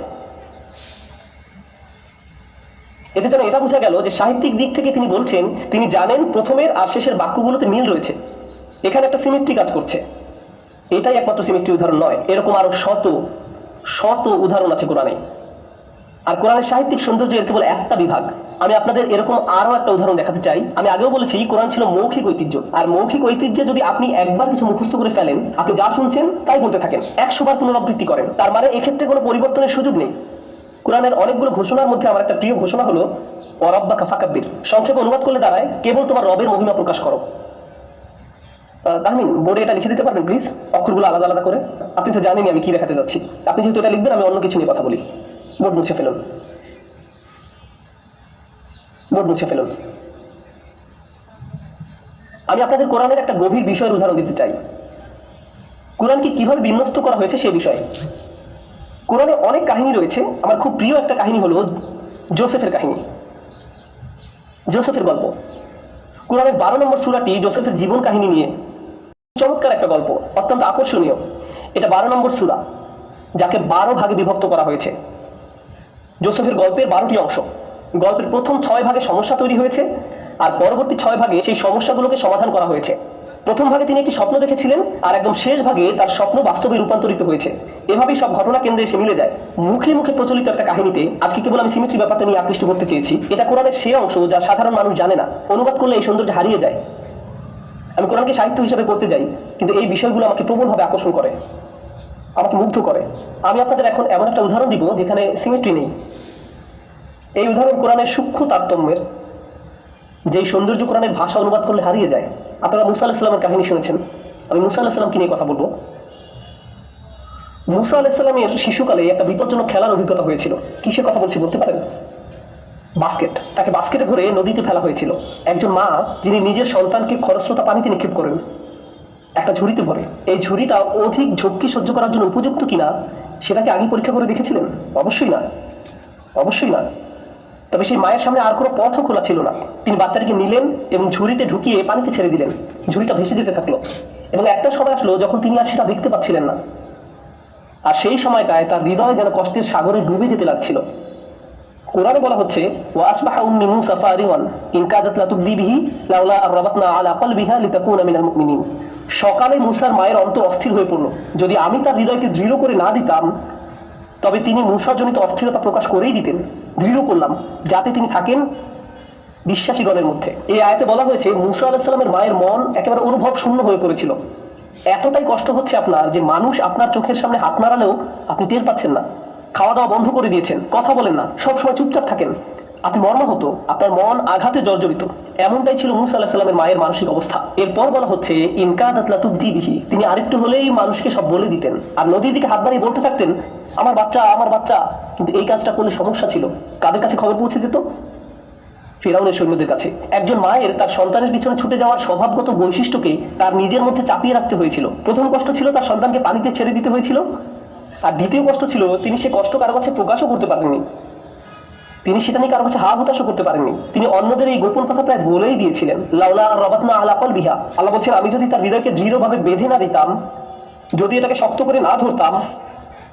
এতে যেন এটা বোঝা গেল যে সাহিত্যিক দিক থেকে তিনি বলছেন তিনি জানেন প্রথমের আর শেষের বাক্যগুলোতে মিল রয়েছে। এখানে একটা সিমেট্রি কাজ করছে। এটাই একমাত্র সিমেট্রি উদাহরণ নয়, এরকম আরো শত শত উদাহরণ আছে কোরআনে। আর কোরআনের সাহিত্যিক সৌন্দর্য এর কেবল একটা বিভাগ। আমি আপনাদের এরকম আরো একটা উদাহরণ দেখাতে চাই। আমি আগেও বলেছি কোরআন ছিল মৌখিক ঐতিহ্য, আর মৌখিক ঐতিহ্যে যদি আপনি একবার কিছু মুখস্থ করে ফেলেন, আপনি যা শুনছেন তাই বলতে থাকেন, 100 বার পুনরাবৃত্তি করেন, তার মানে এক্ষেত্রে কোনো পরিবর্তনের সুযোগ নেই। কোরআনের অনেকগুলো ঘোষণার মধ্যে আমার একটা প্রিয় ঘোষণা হলো ওয়ারাব্বাকা ফাকাব্বির। সংক্ষেপে অনুবাদ করলে দাঁড়ায় কেবল তোমার রবের মহিমা প্রকাশ করো। তাহমিন, বোর্ডে এটা লিখে দিতে পারবেন প্লিজ, অক্ষরগুলো আলাদা আলাদা করে? আপনি তো জানেনই আমি কি দেখাতে যাচ্ছি। আপনি যেহেতু এটা লিখবেন আমি অন্য কিছু নিয়ে কথা বলি। বোর্ড মুছে ফেলুন, বোর্ড মুছে ফেলুন। আমি আপনাদের কোরআনের একটা গভীর বিষয়ের উদাহরণ দিতে চাই, কোরআনকে কিভাবে বিন্যস্ত করা হয়েছে সে বিষয়ে। কোরআনে অনেক কাহিনী রয়েছে, আমার খুব প্রিয় একটা কাহিনী হলো জোসেফের কাহিনী, জোসেফের গল্প। কোরআনের 12 নম্বর সূরাটি জোসেফের জীবন কাহিনী নিয়ে। চমৎকার একটা গল্প, অত্যন্ত আকর্ষণীয়। এটা 12 নম্বর সূরা, যাকে 12 ভাগে বিভক্ত করা হয়েছে। জোসেফের গল্পের 12টি অংশ। গল্পের প্রথম 6 ভাগে সমস্যা তৈরি হয়েছে, আর পরবর্তী 6 ভাগে সেই সমস্যাগুলোকে সমাধান করা হয়েছে। প্রথম ভাগে তিনি একটি স্বপ্ন দেখেছিলেন, আর একদম শেষ ভাগে তার স্বপ্ন বাস্তবে রূপান্তরিত হয়েছে। এভাবেই সব ঘটনা কেন্দ্রে এসে মিলে যায় মুখে মুখে প্রচলিত একটা কাহিনীতে। আজকে কেবল আমি সিমেট্রি ব্যাপারটা নিয়ে আকৃষ্ট করতে চেয়েছি। এটা কোরআনের সেই অংশ যা সাধারণ মানুষ জানে না, অনুবাদ করলে এই সৌন্দর্য হারিয়ে যায়। আমি কোরআনকে সাহিত্য হিসেবে পড়তে যাই, কিন্তু এই বিষয়গুলো আমাকে প্রবলভাবে আকর্ষণ করে, আমাকে মুগ্ধ করে। আমি আপনাদের এখন এমন একটা উদাহরণ দিব যেখানে সিমেট্রি নেই। এই উদাহরণ কোরআনের সূক্ষ্ম তারতম্যের, যেই সৌন্দর্য কোরআনের ভাষা অনুবাদ করলে হারিয়ে যায়। আপনারা মুসা আলাইহিস সালামের কাহিনী শুনেছেন, আমি মুসা আলাইহিস সালামকে নিয়ে কথা বলবো। মুসা আলাইহিস সালামের শিশুকালে একটা বিপজ্জনক খেলার অভিজ্ঞতা হয়েছিল। কিসের কথা বলছি বলতে পারেন? বাস্কেট। তাকে বাস্কেটে ভরে নদীতে ফেলা হয়েছিল। একজন মা যিনি নিজের সন্তানকে খরস্রোতা পানিতে নিক্ষেপ করেন একটা ঝুড়িতে ভরে, এই ঝুড়িটা অধিক ঝক্কি সহ্য করার জন্য উপযুক্ত কিনা সেটাকে আগে পরীক্ষা করে দেখেছিলেন? অবশ্যই না, অবশ্যই না। তবে সেই মায়ের সামনে আর কোনো পথও খোলা ছিল না। তিনি বাচ্চাটিকে নিলেন এবং ঝুড়িতে ঢুকিয়ে পানিতে ছেড়ে দিলেন। ঝুড়িটা ভেসে যেতে থাকলো এবং একটা সময় আসলো যখন তিনি আর সেটা দেখতে পাচ্ছিলেন না। আর সেই সময়টায় তার হৃদয় যেন কষ্টের সাগরে ডুবে যেতে লাগছিল। কোরআনে বলা হচ্ছে, ওয়া আসবাহা উম্মি মূসা ফারিওয়ান ইন কাদাত লাতুবদি বিহি লাউলা আরবাতনা আলা কলবিহা লিতাকুনা মিনাল মুমিনিন। সকালে মূসার মায়ের অন্তর অস্থির হয়ে পড়ল। যদি আমি তার হৃদয়কে দৃঢ় করে না দিতাম তবে তিনি মূসাজনিত অস্থিরতা প্রকাশ করেই দিতেন। দৃঢ় করলাম যাতে তিনি থাকেন বিশ্বাসীগণের মধ্যে। এই আয়াতে বলা হয়েছে মূসা আলাইহিস সালামের মায়ের মন একেবারে অনুভব শূন্য হয়ে পড়েছিল। এতটাই কষ্ট হচ্ছে আপনার যে মানুষ আপনার চোখের সামনে হাত নাড়ালেও আপনি টের পাচ্ছেন না, খাওয়া দাওয়া বন্ধ করে দিয়েছেন, কথা বলেন না, সবসময় চুপচাপ থাকেন, আপনি মর্মাহত, আপনার মন আঘাতে জর্জরিত। এমনটাই ছিল মূসা আলাইহিস সালামের মায়ের মানসিক অবস্থা। এরপর বলা হচ্ছে ইনকাদাত লাতুবদি বিহি, তিনি আরেকটু হলেই মানুষকে সব বলে দিতেন আর নদীর দিকে হাত বাড়িয়ে বলতে থাকতেন, আমার বাচ্চা, আমার বাচ্চা। কিন্তু এই কাজটা করলে সমস্যা ছিল। কাদের কাছে খবর পৌঁছে যেত? ফিরাউনের সৈন্যদের কাছে। একজন মায়ের তার সন্তানের পিছনে ছুটে যাওয়ার স্বভাবগত বৈশিষ্ট্যকে তার নিজের মধ্যে চাপিয়ে রাখতে হয়েছিল। প্রথম কষ্ট ছিল তার সন্তানকে পানিতে ছেড়ে দিতে হয়েছিল, আর দ্বিতীয় কষ্ট ছিল তিনি সে কষ্ট কারো কাছে প্রকাশও করতে পারেননি। তিনি সেটা নিয়ে কারো কাছে হা হুতাশও করতে পারেননি। তিনি অন্যদের এই গোপন কথা প্রায় বলেই দিয়েছিলেন, লাউলা রাবাতনা আলা কলবিহা। আল্লাহ বলছেন, আমি যদি তার হৃদয়কে দৃঢ়ভাবে বেঁধে না দিতাম, যদি এটাকে শক্ত করে না ধরতাম,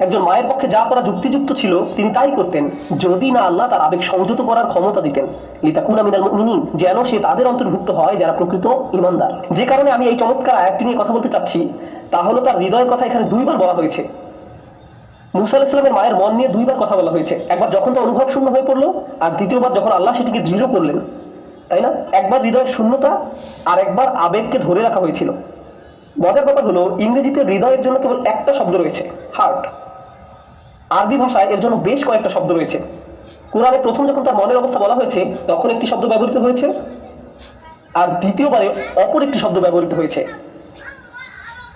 একজন মায়ের পক্ষে যা করা যুক্তিযুক্ত ছিল তিনি তাই করতেন, যদি না আল্লাহ তার আবেগ সংযত করার ক্ষমতা দিতেন। লিতাকুনা মিনাল মুমিনিন, যেন সে তাদের অন্তর্ভুক্ত হয় যারা প্রকৃত ঈমানদার। যে কারণে আমি এই চমৎকার আয়াতটি নিয়ে কথা বলতে চাচ্ছি তা হলো তার হৃদয়ের কথা এখানে দুইবার বলা হয়েছে। মূসা আলাইহিস সালামের মায়ের মন নিয়ে দুইবার কথা বলা হয়েছে। একবার যখন তা অনুভব শূন্য হয়ে পড়লো, আর দ্বিতীয়বার যখন আল্লাহ সেটিকে দৃঢ় করলেন, তাই না? একবার হৃদয়ের শূন্যতা আর একবার আবেগকে ধরে রাখা হয়েছিল। মজার ব্যাপার হলো ইংরেজিতে হৃদয়ের জন্য কেবল একটা শব্দ রয়েছে, হার্ট। আরবি ভাষায় এর জন্য বেশ কয়েকটা শব্দ রয়েছে। কোরআনে প্রথম যখন তার মনের অবস্থা বলা হয়েছে তখন একটি শব্দ ব্যবহৃত হয়েছে, আর দ্বিতীয়বারে অপর একটি শব্দ ব্যবহৃত হয়েছে।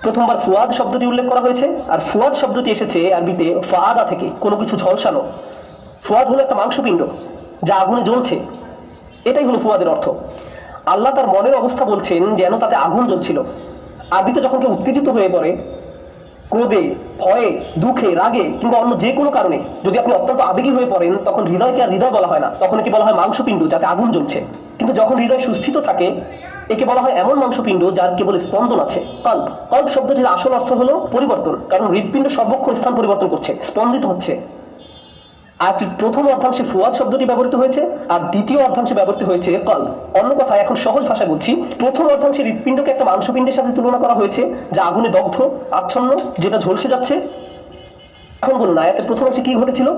প্রথমবার ফুয়াদ শব্দটি উল্লেখ করা হয়েছে, আর ফুয়াদ শব্দটি এসেছে আরবিতে ফাআদা থেকে, কোনো কিছু ঝলসানো। ফুয়াদ হলো একটা মাংসপিণ্ড যা আগুনে জ্বলছে, এটাই হলো ফুয়াদের অর্থ। আল্লাহ তার মনের অবস্থা বলছেন যেন তাতে আগুন জ্বলছিল। আরবিতে যখন কেউ উত্তেজিত হয়ে পড়ে, ক্রোধে, ভয়ে, দুঃখে, রাগে কিংবা অন্য যে কোনো কারণে যদি আপনি অত্যন্ত আবেগী হয়ে পড়েন, তখন হৃদয়কে আর হৃদয় বলা হয় না, তখন একে বলা হয় মাংসপিণ্ড যাতে আগুন জ্বলছে। কিন্তু যখন হৃদয় সুস্থিত থাকে একে বলা হয় এমন মাংসপিণ্ড যার কেবল স্পন্দন আছে, কল্প। কল্প শব্দটির আসল অর্থ হলো পরিবর্তন, কারণ হৃৎপিণ্ড সর্বক্ষণ স্থান পরিবর্তন করছে, স্পন্দিত হচ্ছে। আর প্রথম অর্ধাংশে ফুয়াদ শব্দটি ব্যবহৃত হয়েছে, আর দ্বিতীয় অর্ধাংশে ব্যবহৃত হয়েছে কল্প। অন্য কথায়, এখন সহজ ভাষায় বলছি, প্রথম অর্ধাংশে হৃৎপিণ্ডকে একটা মাংসপিণ্ডের সাথে তুলনা করা হয়েছে যা আগুনে দগ্ধ, আচ্ছন্ন, যেটা ঝলসে যাচ্ছে। এখন বলুন, আয়াতের প্রথম অংশে কি ঘটেছিল?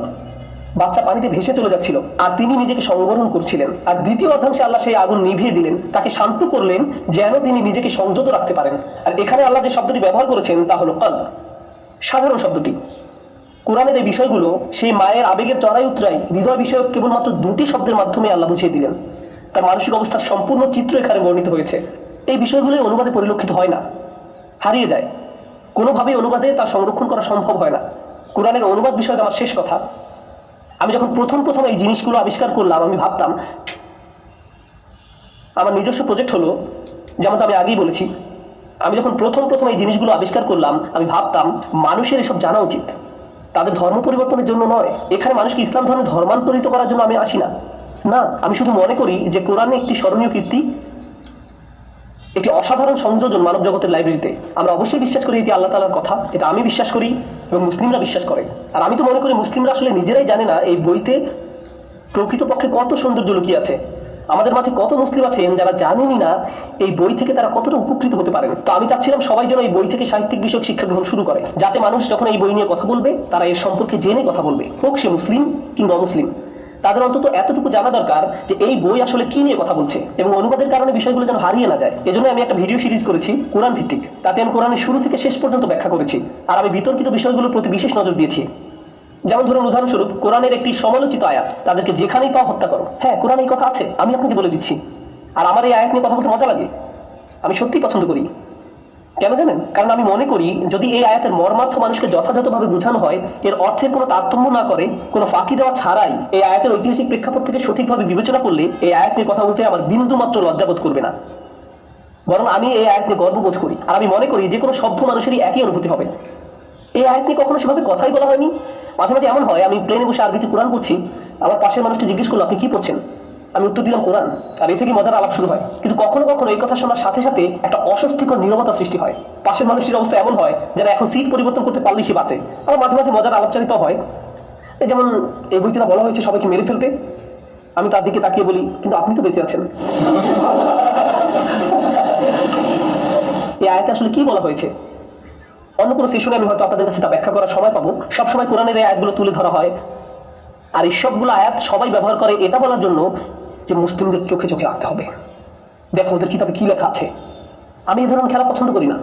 বাচ্চা পানিতে ভেসে চলে যাচ্ছিল আর তিনি নিজেকে সংবরণ করছিলেন। আর দ্বিতীয় অর্ধাংশে আল্লাহ সেই আগুন নিভিয়ে দিলেন, তাকে শান্ত করলেন যেন তিনি নিজেকে সংযত রাখতে পারেন। আর এখানে আল্লাহ যে শব্দটি ব্যবহার করেছেন তা হলো কল্প, সাধারণ শব্দটি। কোরআনের এই বিষয়গুলো সেই মায়ের আবেগের চড়াই উতরাই হৃদয় বিষয়ক কেবলমাত্র দুটি শব্দের মাধ্যমে আল্লাহ বুঝিয়ে দিলেন। তার মানসিক অবস্থার সম্পূর্ণ চিত্র এখানে বর্ণিত হয়েছে। এই বিষয়গুলোই অনুবাদে পরিলক্ষিত হয় না, হারিয়ে যায়। কোনোভাবেই অনুবাদে তা সংরক্ষণ করা সম্ভব হয় না। কোরআনের অনুবাদ বিষয়ক আমার শেষ কথা, আমি যখন প্রথম এই জিনিসগুলো আবিষ্কার করলাম, আমি ভাবতাম, আমার নিজস্ব প্রজেক্ট হলো, যেমনটা আমি আগেই বলেছি, আমি যখন প্রথম এই জিনিসগুলো আবিষ্কার করলাম আমি ভাবতাম মানুষের এসব জানা উচিত, তাদের ধর্ম পরিবর্তনের জন্য নয়। এখানে মানুষকে ইসলাম ধর্মে ধর্মান্তরিত করার জন্য আমি আসি না। না, আমি শুধু মনে করি যে কোরআনে একটি স্মরণীয় কীর্তি, একটি অসাধারণ সংযোজন মানব জগতের লাইব্রেরিতে। আমরা অবশ্যই বিশ্বাস করি এটি আল্লাহ তাআলার কথা, এটা আমি বিশ্বাস করি এবং মুসলিমরা বিশ্বাস করে। আর আমি তো মনে করি মুসলিমরা আসলে নিজেরাই জানে না এই বইতে প্রকৃতপক্ষে কত সৌন্দর্য লুকিয়ে আছে। আমাদের মাঝে কত মুসলিম আছেন যারা জানেনই না এই বই থেকে তারা কতটা উপকৃত হতে পারেন। তো আমি চাচ্ছিলাম সবাই যেন এই বই থেকে সাহিত্যিক বিষয়ক শিক্ষা গ্রহণ শুরু করে, যাতে মানুষ যখন এই বই নিয়ে কথা বলবে তারা এর সম্পর্কে জেনে কথা বলবে, হোক সে মুসলিম কিংবা অমুসলিম। তাদের অন্তত এতটুকু জানা দরকার যে এই বই আসলে কি নিয়ে কথা বলছে, এবং অনুবাদের কারণে বিষয়গুলো যেন হারিয়ে না যায়। এজন্য আমি একটা ভিডিও সিরিজ করেছি কোরআন ভিত্তিক, তাতে আমি কোরআনের শুরু থেকে শেষ পর্যন্ত ব্যাখ্যা করেছি। আর আমি বিতর্কিত বিষয়গুলোর প্রতি বিশেষ নজর দিয়েছি। যেমন ধরুন, উদাহরণস্বরূপ কোরআনের একটি সমালোচিত আয়াত, তাদেরকে যেখানেই পাও হত্যা করো। হ্যাঁ, কোরআনে এই কথা আছে, আমি আপনাকে বলে দিচ্ছি। আর আমার এই আয়াত নিয়ে কথা বলতে মজা লাগে, আমি সত্যিই পছন্দ করি। কেন জানেন? কারণ আমি মনে করি যদি এই আয়াতের মর্মার্থ মানুষকে যথাযথভাবে বোঝানো হয়, এর অর্থের কোনো তারতম্য না করে, কোনো ফাঁকি দেওয়া ছাড়াই এই আয়াতের ঐতিহাসিক প্রেক্ষাপট থেকে সঠিকভাবে বিবেচনা করলে এই আয়াত নিয়ে কথা বলতে আমার বিন্দু মাত্র লজ্জাবোধ করবে না, বরং আমি এই আয়াত নিয়ে গর্ববোধ করি। আর আমি মনে করি যে কোনো সভ্য মানুষেরই একই অনুভূতি হবে। এই আয়াত নিয়ে কখনো সেভাবে কথাই বলা হয়নি। মাঝে মাঝে এমন হয়, আমি প্লেনে বসে আরবিতে কোরআন পড়ছি, আমার পাশের মানুষটি জিজ্ঞেস করলো আপনি কি পড়ছেন, আমি উত্তর দিলাম কোরআন, আর এই থেকে মজার আলাপ শুরু হয়। কিন্তু কখনো কখনো এই কথা শোনার সাথে সাথে একটা অস্বস্তিকর নীরবতা সৃষ্টি হয়। পাশের মানুষটির অবস্থা এমন হয় যারা এখন সিট পরিবর্তন করতে পারলেই সে বাঁচে। আবার মাঝে মাঝে মজার আলাপচারিত হয়, এই যেমন এই বইতে না বলা হয়েছে সবাইকে মেরে ফেলতে, আমি তার দিকে তাকিয়ে বলি কিন্তু আপনি তো বেঁচে আছেন। এই আয়াতে আসলে কি বলা হয়েছে? অন্য কোনো সেশনে আমি হয়তো আপনাদের কাছে তা ব্যাখ্যা করার সময় পাবো। সবসময় কোরআনের এই আয়াতগুলো তুলে ধরা হয়, আর এই সবগুলো আয়াত সবাই ব্যবহার করে এটা বলার জন্য যে মুসলিমদের চোখে চোখে রাখতে হবে, দেখো ওদের কিতাবে কি লেখা আছে। আমি এই ধরনের খেলা পছন্দ করি না।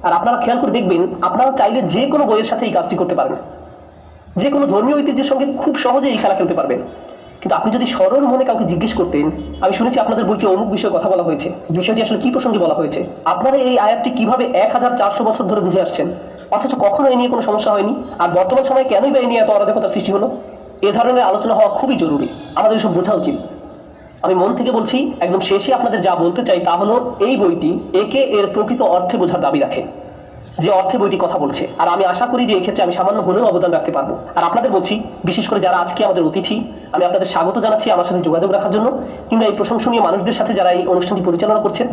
আর আপনারা খেয়াল করে দেখবেন, আপনারা চাইলে যে কোনো বইয়ের সাথে এই কাজটি করতে পারেন, যে কোনো ধর্মীয় ঐতিহ্যের সঙ্গে খুব সহজে এই খেলা খেলতে পারবেন। কিন্তু আপনি যদি সরল মনে কাউকে জিজ্ঞেস করতেন, আমি শুনেছি আপনাদের বইতে অমুক বিষয়ে কথা বলা হয়েছে, বিষয়টি আসলে কি প্রসঙ্গে বলা হয়েছে, আপনারা এই আয়াতটি কিভাবে 1400 বছর ধরে বুঝে আসছেন, অথচ কখনো এ নিয়ে কোনো সমস্যা হয়নি, আর বর্তমান সময়ে কেনই বা এ নিয়ে এত অরাজকতার সৃষ্টি হলো? এ ধরনের আলোচনা হওয়া খুবই জরুরি, আমাদের এসব বোঝা উচিত। আমি মন থেকে বলছি, একদম শেষে আপনাদের যা বলতে চাই তা হলো এই বইটি একে এর প্রকৃত অর্থে বোঝার দাবি রাখে, যে অর্থে বইটি কথা বলছে। আর আমি আশা করি যে এক্ষেত্রে আমি সামান্য হলেও অবদান রাখতে পারবো। আর আপনাদের বলছি, বিশেষ করে যারা আজকে আমাদের অতিথি, আমি আপনাদের স্বাগত জানাচ্ছি আমার সাথে যোগাযোগ রাখার জন্য, কিংবা এই প্রশংসনীয় মানুষদের সাথে যারা এই অনুষ্ঠানটি পরিচালনা করছেন।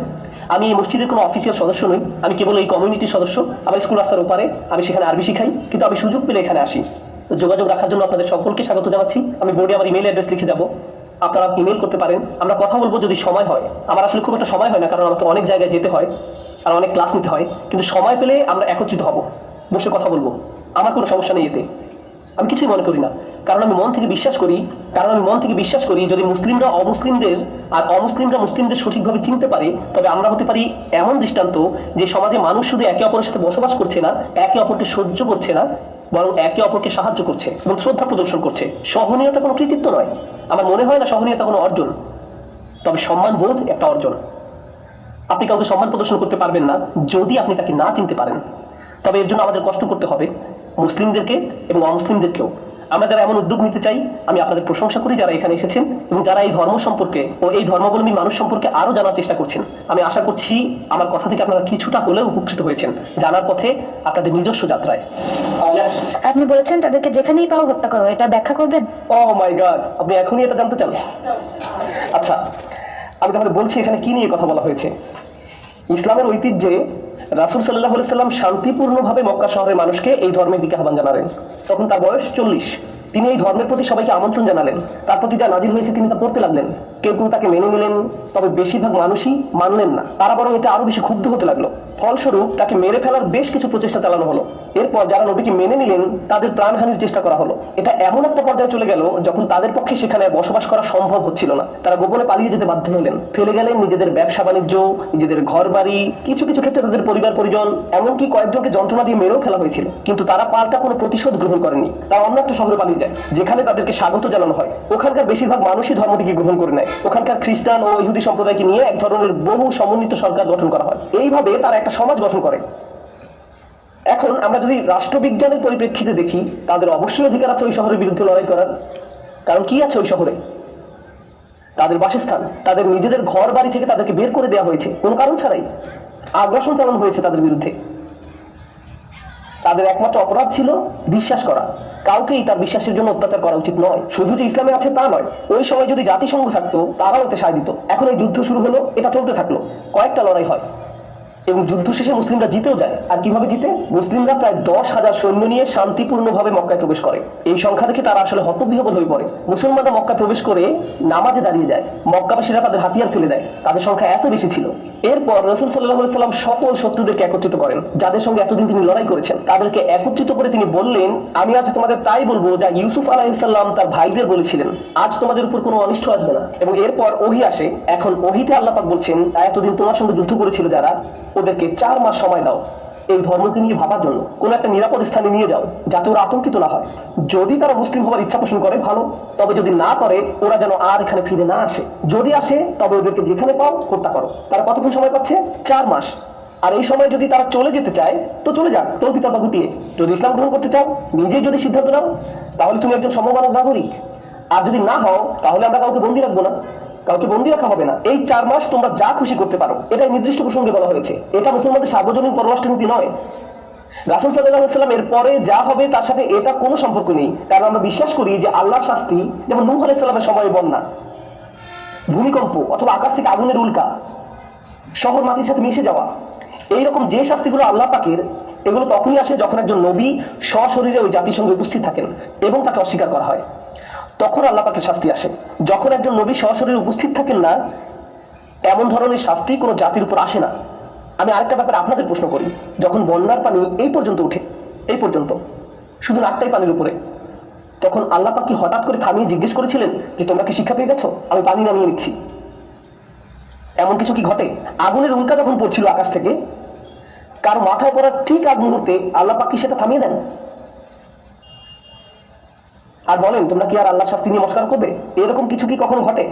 আমি এই মসজিদের কোনো অফিসিয়াল সদস্য নই, আমি কেবল এই কমিউনিটির সদস্য। আমার স্কুল রাস্তার ওপারে, আমি সেখানে আরবি শিখাই, কিন্তু আমি সুযোগ পেলে এখানে আসি। যোগাযোগ রাখার জন্য আপনাদের সকলকে স্বাগত জানাচ্ছি। আমি বোর্ডে আমার ইমেল অ্যাড্রেস লিখে যাব, আপনারা ইমেল করতে পারেন, আমরা কথা বলবো যদি সময় হয়। আমার আসলে খুব একটা সময় হয় না, কারণ আমাকে অনেক জায়গায় যেতে হয় আর অনেক ক্লাস নিতে হয়, কিন্তু সময় পেলে আমরা একত্রিত হব, বসে কথা বলবো, আমার কোনো সমস্যা নেই এতে। আমি কিছুই মনে করি না, কারণ আমি মন থেকে বিশ্বাস করি যদি মুসলিমরা অমুসলিমদের আর অমুসলিমরা মুসলিমদের সঠিকভাবে চিনতে পারে, তবে আমরা হতে পারি এমন দৃষ্টান্ত যে সমাজে মানুষ শুধু একে অপরের সাথে বসবাস করছে না, একে অপরকে সহ্য করছে না, বরং একে অপরকে সাহায্য করছে এবং শ্রদ্ধা প্রদর্শন করছে। সহনীয়তা কোনো কৃতিত্ব নয়, আমার মনে হয় না সহনীয়তা কোনো অর্জন, তবে সম্মান বোধ একটা অর্জন। আপনি কাউকে সম্মান প্রদর্শন করতে পারবেন না যদি আপনি তাকে না চিনতে পারেন। তবে এর জন্য আমাদের কষ্ট করতে হবে, মুসলিমদেরকে এবং অমুসলিমদেরকেও। আমরা যারা এমন উদ্যোগ নিতে চাই, আমি আপনাদের প্রশংসা করি যারা এখানে এসেছেন এবং যারা এই ধর্ম সম্পর্কে ও এই ধর্মাবলম্বী মানুষ সম্পর্কে আরও জানার চেষ্টা করছেন। আমি আশা করছি আমার কথা থেকে আপনারা কিছুটা হলেও উপকৃত হয়েছেন জানার পথে আপনাদের নিজস্ব যাত্রায়। আপনি বলেছেন তাদেরকে যেখানেই পাও হত্যা করো, এটা ব্যাখ্যা করবেন? ও মাই গড, আপনি এখনই এটা জানতে চান? আচ্ছা, আমি তাহলে বলছি এখানে কি নিয়ে কথা বলা হয়েছে। ইসলামের ঐতিহ্যে রাসূল সাল্লাল্লাহু আলাইহি সাল্লাম শান্তিপূর্ণভাবে মক্কা শহরের মানুষকে এই ধর্মের দিকে আহ্বান জানালেন। তখন তার বয়স 40। তিনি এই ধর্মের প্রতি সবাইকে আমন্ত্রণ জানালেন, তার প্রতি যা নাজিল হয়েছে তিনি তা পড়তে লাগলেন। কেউ কেউ তাকে মেনে নিলেন, তবে বেশিরভাগ মানুষই মানলেন না, তারা বরং এতে আরো বেশি ক্ষুব্ধ হতে লাগলো। ফলস্বরূপ তাকে মেরে ফেলার বেশ কিছু প্রচেষ্টা চালানো হলো। এরপর যারা নবীকে মেনে নিলেন তাদের প্রাণহানির চেষ্টা করা হলো। এটা এমন একটা পর্যায়ে চলে গেল যখন তাদের পক্ষে সেখানে বসবাস করা সম্ভব হচ্ছিল না। তারা গোপনে পালিয়ে যেতে বাধ্য হলেন, ফেলে গেলেন নিজেদের ব্যবসা বাণিজ্য, নিজেদের ঘর বাড়ি, কিছু কিছু ক্ষেত্রে তাদের পরিবার পরিজন, এমনকি কয়েকজনকে যন্ত্রণা দিয়ে মেরেও ফেলা হয়েছিল। কিন্তু তারা পাল্টা কোনো প্রতিশোধ গ্রহণ করেনি, তারা অন্য একটা শহরে পালিয়ে যায় যেখানে তাদেরকে স্বাগত জানানো হয়। ওখানকার বেশিরভাগ মানুষই ধর্মটিকে গ্রহণ করে নেয়। ওখানকার খ্রিস্টান ও ইহুদি সম্প্রদায়কে নিয়ে এক ধরনের বহু সমন্বিত সরকার গঠন করা হয়। এইভাবে তারা একটা সমাজ গঠন করে। এখন আমরা যদি রাষ্ট্রবিজ্ঞানের পরিপ্রেক্ষিতে দেখি, তাদের অবশ্যই অধিকার আছে ওই শহরের বিরুদ্ধে লড়াই করার। কারণ কি আছে ওই শহরে? তাদের বাসস্থান, তাদের নিজেদের ঘর বাড়ি থেকে তাদেরকে বের করে দেওয়া হয়েছে কোনো কারণ ছাড়াই। আগ্রাসন চালানো হয়েছে তাদের বিরুদ্ধে। তাদের একমাত্র অপরাধ ছিল বিশ্বাস করা। কাউকেই তার বিশ্বাসের জন্য অত্যাচার করা উচিত নয়। শুধু যে ইসলামে আছে তা নয়, ওই সময় যদি জাতিসংঘ থাকতো তারাও এতে সায় দিত। এখন এই যুদ্ধ শুরু হলো, এটা চলতে থাকলো, কয়েকটা লড়াই হয় এবং যুদ্ধ শেষে মুসলিমরা জিতেও যায়। আর কিভাবে জিতে? মুসলিমরা প্রায় 10,000 সৈন্য নিয়ে শান্তিপূর্ণভাবে মক্কায় প্রবেশ করে। এই সংখ্যা দেখে তারা আসলে হতবিহ্বল হয়ে পড়ে। মুসলমানরা মক্কায় প্রবেশ করে নামাজে দাঁড়িয়ে যায়, মক্কাবাসীরা তাদের হাতিয়ার ফেলে দেয়, তাদের সংখ্যা এত বেশি ছিল। এরপর রাসূল সাল্লাল্লাহু আলাইহি সাল্লাম সকল শত্রুদেরকে একত্রিত করেন, যাদের সঙ্গে এতদিন তিনি লড়াই করেছেন। তাদেরকে একত্রিত করে তিনি বললেন, আমি আজ তোমাদের তাই বলবো যা ইউসুফ আলাইহিস সালাম তার ভাইদের বলেছিলেন, আজ তোমাদের উপর কোনো অনিষ্ট আসবে না। এবং এরপর ওহী আসে। এখন ওহীতে আল্লাহ পাক বলছেন, এতদিন তোমার সঙ্গে যুদ্ধ করেছিল যারা, ওদেরকে 4 মাস সময় দাও এই ধর্মকে নিয়ে ভাবার জন্য। কোনো একটা নিরাপদ স্থানে নিয়ে যাও যাতে ওরা আতঙ্কিত না হয়। যদি তারা মুসলিম হওয়ার ইচ্ছা পোষণ করে ভালো, তবে যদি না করে ওরা যেন আর এখানে ফিরে না আসে। যদি আসে তবে ওদেরকে যেখানে পাও হত্যা করো। তারা কতক্ষণ সময় পাচ্ছে? 4 মাস। আর এই সময় যদি তারা চলে যেতে চায় তো চলে যাক, তোর পিতার বা গুটিয়ে। যদি ইসলাম গ্রহণ করতে চাও, নিজেই যদি সিদ্ধান্ত নাও, তাহলে তুমি একজন সমমানের নাগরিক। আর যদি না হও, তাহলে আমরা কাউকে বন্দি রাখবো না, কাউকে বন্দি রাখা হবে না। এই 4 মাস তোমরা যা খুশি করতে পারো, এটাই নির্দিষ্ট প্রসঙ্গে বলা হয়েছে। এটা মুসলমানদের সার্বজনীন পররাষ্ট্রনীতি নয়। রাসূল সাল্লাল্লাহু আলাইহি ওয়াসাল্লাম এর পরে যা হবে তার সাথে এটা কোনো সম্পর্ক নেই। কারণ আমরা বিশ্বাস করি যে আল্লাহর শাস্তি, যেমন নূহ আলাইহিস সালামের সময়ে বন্যা, ভূমিকম্প অথবা আকাশ থেকে আগুনের উল্কা, শহর মাটির সাথে মিশে যাওয়া, এইরকম যে শাস্তিগুলো আল্লাহ পাকের, এগুলো তখনই আসে যখন একজন নবী সশরীরে ওই জাতির সঙ্গে উপস্থিত থাকেন এবং তাকে অস্বীকার করা হয়, তখন আল্লাহ পাকের শাস্তি আসে। যখন একজন নবী সশরীরে উপস্থিত থাকেন না, এমন ধরনের শাস্তি কোনো জাতির উপর আসে না। আমি আরেকটা ব্যাপারে আপনাদের প্রশ্ন করি, যখন বন্যার পানি এই পর্যন্ত উঠে, এই পর্যন্ত শুধু নাকটাই পানির উপরে, তখন আল্লাহ পাক কি হঠাৎ করে থামিয়ে জিজ্ঞেস করেছিলেন যে তোমরা কি শিক্ষা পেয়ে গেছো, আমি পানি নামিয়ে নিচ্ছি? এমন কিছু কি ঘটে? আগুনের উল্কা যখন পড়ছিল আকাশ থেকে, কারো মাথায় পড়ার ঠিক আগ মুহূর্তে আল্লাহ পাক কি সেটা থামিয়ে দেন? আর বলেন তোমরা কি আর আল্লাহর শাস্তি নিয়ে মস্কারা করবে? এরকম কিছু কি কখনো ঘটে?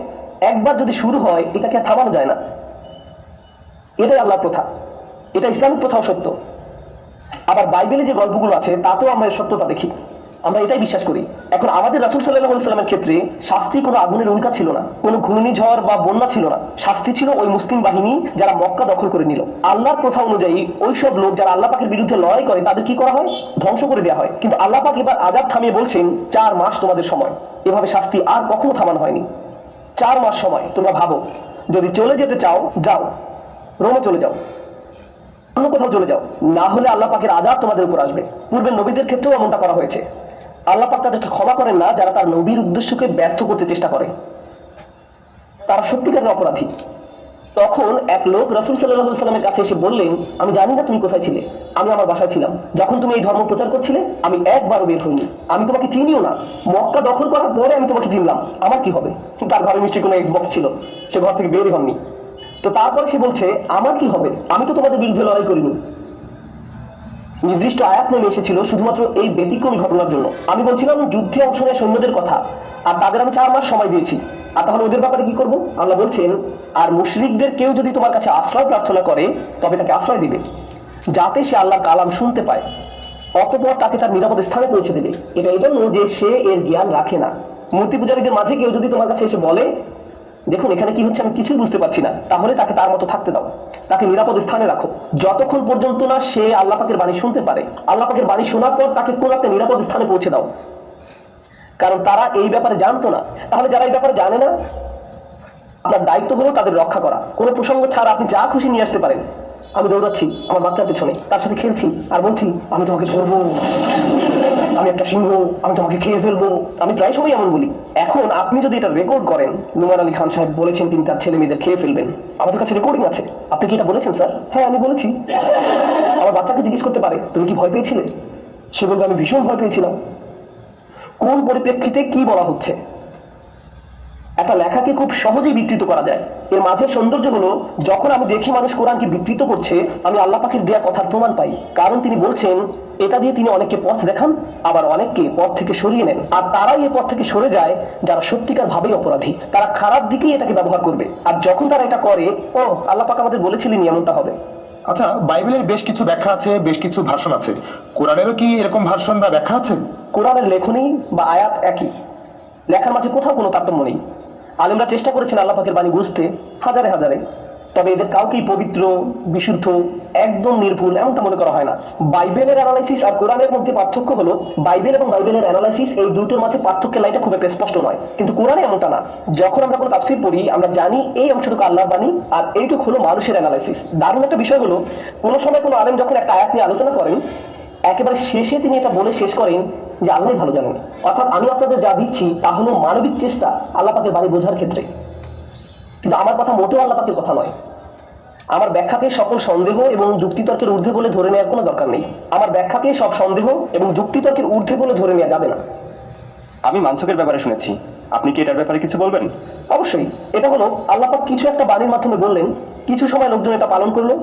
একবার যদি শুরু হয়, এটাকে আর থামানো যায় না। এটাই আল্লাহর প্রথা, এটা ইসলামিক প্রথাও সত্য। আবার বাইবেলে যে গল্পগুলো আছে তাতেও আমরা এর সত্যতা দেখি, আমরা এটাই বিশ্বাস করি। এখন আমাদের রাসূল সাল্লাল্লাহু আলাইহি ওয়াসাল্লামের ক্ষেত্রে শাস্তি কোনো আগুনের উল্কা ছিল না, কোনো ঘূর্ণিঝড় বা বন্যা ছিল না। শাস্তি ছিল ওই মুসলিম বাহিনী যারা মক্কা দখল করে নিল। আল্লাহর প্রথা অনুযায়ী ওই সব লোক যারা আল্লাহ পাকের বিরুদ্ধে লড়াই করে তাদের কি করা হয়? ধ্বংস করে দেওয়া হয়। কিন্তু আল্লাহ পাক এবার আযাব থামিয়ে বলছেন 4 মাস তোমাদের সময়। এভাবে শাস্তি আর কখনো থামানো হয়নি। 4 মাস সময়। তোমরা ভাবো, যদি চলে যেতে চাও যাও, রোমে চলে যাও, অন্য কোথাও চলে যাও, না হলে আল্লাহ পাকের আযাব তোমাদের উপর আসবে। পূর্বের নবীদের ক্ষেত্রেও এমনটা করা হয়েছে। আল্লাহ পাক তাদেরকে ক্ষমা করেন না যারা তার নবীর উদ্দেশ্যকে ব্যর্থ করতে চেষ্টা করে, তারা সত্যিকারের অপরাধী। তখন এক লোক রাসূল সাল্লাল্লাহু আলাইহি ওয়াসাল্লামের কাছে এসে বললেন, আমি জানি না তুমি কোথায় ছিলে, আমি আমার বাসায় ছিলাম যখন তুমি এই ধর্ম প্রচার করছিলে, আমি একবারও বের হইনি, আমি তোমাকে চিনিও না। মক্কা দখল করার পরে আমি তোমাকে চিনলাম, আমার কি হবে? তার ঘরে নিশ্চয়ই কোনো এক্সবক্স ছিল, সে ঘর থেকে বেরই হননি। তো তারপরে সে বলছে, আমার কি হবে, আমি তো তোমাদের বিরুদ্ধে লড়াই করিনি। নির্দিষ্ট আয়াত নেমে এসেছিল শুধুমাত্র এই ব্যতিক্রমী ঘটনার জন্য। আমি বলছিলাম যুদ্ধে অংশ নেয় সৈন্যদের কথা, আর তাদের আমি 4 মাস সময় দিয়েছি। আর তাহলে ওদের ব্যাপারে কি করব? আল্লাহ বলছেন, আর মুশরিকদের কেউ যদি তোমার কাছে আশ্রয় প্রার্থনা করে তবে তাকে আশ্রয় দিবে, যাতে সে আল্লাহর কালাম শুনতে পায়, অতঃপর তাকে তার নিরাপদ স্থানে পৌঁছে দেবে। এটা এই জন্য যে সে এর জ্ঞান রাখে না। মূর্তি পূজারীদের মাঝে কেউ যদি তোমার কাছে এসে বলে, দেখুন এখানে কি হচ্ছে আমি কিছুই বুঝতে পারছি না, তাহলে তাকে তার মতো থাকতে দাও, তাকে নিরাপদ স্থানে রাখো, যতক্ষণ পর্যন্ত না সে আল্লাহ পাকের বাণী শুনতে পারে। আল্লাহ পাকের বাণী শোনার পর তাকে কোন একটা নিরাপদ স্থানে পৌঁছে দাও, কারণ তারা এই ব্যাপারে জানতো না। তাহলে যারা এই ব্যাপারে জানে না, আপনার দায়িত্ব হলো তাদের রক্ষা করা। কোনো প্রসঙ্গ ছাড়া আপনি যা খুশি নিয়ে আসতে পারেন। আমি দৌড়াচ্ছি আমার বাচ্চার পেছনে, তার সাথে খেলছি আর বলছি আমি তোমাকে ধরবো, আমি একটা সিংহ, আমি তোমাকে খেয়ে ফেলবো। আমি প্রায় সময় এমন বলি। এখন আপনি যদি এটা রেকর্ড করেন, নোমান আলী খান সাহেব বলেছেন তিনি তার ছেলে মেয়েদের খেয়ে ফেলবেন, আমাদের কাছে রেকর্ডিং আছে। আপনি কি এটা বলেছেন স্যার? হ্যাঁ আমি বলেছি। আমার বাচ্চাকে জিজ্ঞেস করতে পারে তুমি কি ভয় পেয়েছিলে, সে বলবে আমি ভীষণ ভয় পেয়েছিলাম। কোন পরিপ্রেক্ষিতে কি বলা হচ্ছে? একটা লেখাকে খুব সহজেই বিকৃত করা যায়। এর মাঝে সৌন্দর্য হলো, যখন আমি দেখি মানুষ কোরআনকে বিকৃত করছে, আমি আল্লাহ পাকের দেয়া কথার প্রমাণ পাই। কারণ তিনি বলছেন, এটা দিয়ে তিনি অনেককে পথ দেখান, আবার অনেককে পথ থেকে সরিয়ে নেন। আর তারাই এই পথ থেকে সরে যায় যারা সত্যিকার ভাবেই অপরাধী। তারা খারাপ দিকেই এটাকে ব্যবহার করবে। আর যখন তারা এটা করে, ও আল্লাহ পাক আমাদের বলেছিলেন এমনটা হবে। আচ্ছা, বাইবেলের বেশ কিছু ব্যাখ্যা আছে, বেশ কিছু ভার্সন আছে। কোরআনেরও কি এরকম ভার্সন বা ব্যাখ্যা আছে? কোরআনের লেখনী বা আয়াত একই, লেখার মাঝে কোথাও কোনো তারতম্য নেই। আলেমরা চেষ্টা করেছেন আল্লাহ পাকের বাণী বুঝতে, হাজারে হাজারে, তবে এদের কাউকেই পবিত্র, বিশুদ্ধ, একদম নির্ভুল এমনটা মনে করা হয় না। বাইবেলের অ্যানালাইসিস আর কোরআনের মধ্যে পার্থক্য হলো, বাইবেল এবং বাইবেলের অ্যানালাইসিস এই দুটোর মাঝে পার্থক্যের লাইনটা খুব একটা স্পষ্ট নয়, কিন্তু কোরআনে এমনটা না। যখন আমরা কোনো তাফসীর পড়ি, আমরা জানি এই অংশটুকু আল্লাহর বাণী আর এইটুকু হলো মানুষের অ্যানালাইসিস। দারুণ একটা বিষয় হলো, কোনো সময় কোনো আলেম যখন একটা আয়াত নিয়ে আলোচনা করেন, একেবারে শেষে তিনি এটা বলে শেষ করেন যে আল্লাহ ভালো জানেন। অর্থাৎ আমি আপনাদের যা দিচ্ছি তা হলো মানবিক চেষ্টা আল্লাহ পাকের বাণী বোঝার ক্ষেত্রে, কিন্তু আমার কথা মোটেও আল্লাহ পাকের কথা নয়। আমার ব্যাখ্যাকে সকল সন্দেহ এবং যুক্তিতর্কের ঊর্ধ্বে বলে ধরে নেওয়ার কোনো দরকার নেই। আমার ব্যাখ্যাকে সব সন্দেহ এবং যুক্তিতর্কের ঊর্ধ্বে বলে ধরে নেওয়া যাবে না। আমি মানসুকের ব্যাপারে শুনেছি, আপনি কি এটার ব্যাপারে কিছু বলবেন? অবশ্যই। এটা হলো আল্লাহ পাক কিছু একটা বাণীর মাধ্যমে বললেন, কিছু সময় লোকজন এটা পালন করলো,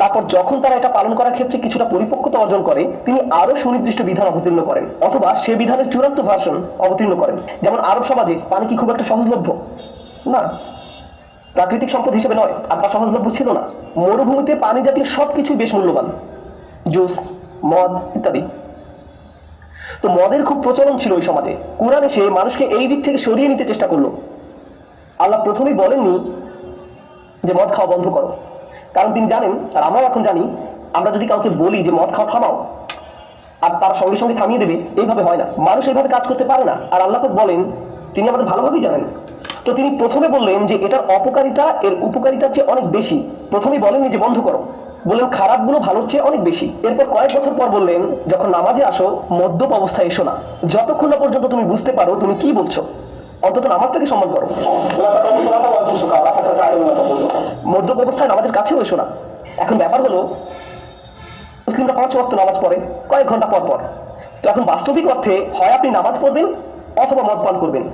তারপর যখন তারা এটা পালন করার ক্ষেত্রে কিছুটা পরিপক্কতা অর্জন করে, তিনি আরো সুনির্দিষ্ট বিধান অবতীর্ণ করেন, অথবা সে বিধানের চূড়ান্ত ভার্সন অবতীর্ণ করেন। যেমন আরব সমাজে পানি কি খুব একটা সহজলভ্য? না। প্রাকৃতিক সম্পদ হিসেবে নয়, আর তা সহজলভ্য ছিল না। মরুভূমিতে পানি জাতীয় সবকিছুই বেশ মূল্যবান, জুস, মদ ইত্যাদি। তো মদের খুব প্রচলন ছিল ওই সমাজে। কোরআন এসে মানুষকে এই দিক থেকে সরিয়ে নিতে চেষ্টা করলো। আল্লাহ প্রথমেই বলেননি যে মদ খাওয়া বন্ধ করো, কারণ তিনি জানেন, আর আমরাও এখন জানি, আমরা যদি কাউকে বলি যে মদ খাওয়া থামাও, আর তার সঙ্গে সঙ্গে থামিয়ে দেবে, এইভাবে হয় না। মানুষ এইভাবে কাজ করতে পারে না। আর আল্লাহ পাক বলেন, তিনি আমাদের ভালোভাবেই জানেন। তো তিনি প্রথমে বললেন যে এটার অপকারিতা এর উপকারিতার চেয়ে অনেক বেশি। প্রথমেই বলেননি যে বন্ধ করো, বললেন খারাপগুলো ভালোর চেয়ে অনেক বেশি। এরপর কয়েক বছর পর বললেন, যখন নামাজে আসো মদ্যপ অবস্থায় এসো না, যতক্ষণ না পর্যন্ত তুমি বুঝতে পারো তুমি কি বলছো, অন্তত নামাজটাকে সম্মান করো। মদ্যপ অবস্থায় নামাজের কাছেও এসো না। এখন ব্যাপার হলো, মুসলিমরা 5 ওয়াক্ত নামাজ পড়ে কয়েক ঘন্টা পর পর। তো এখন বাস্তবিক অর্থে হয় আপনি নামাজ পড়বেন অথবা মদ পান করবেন।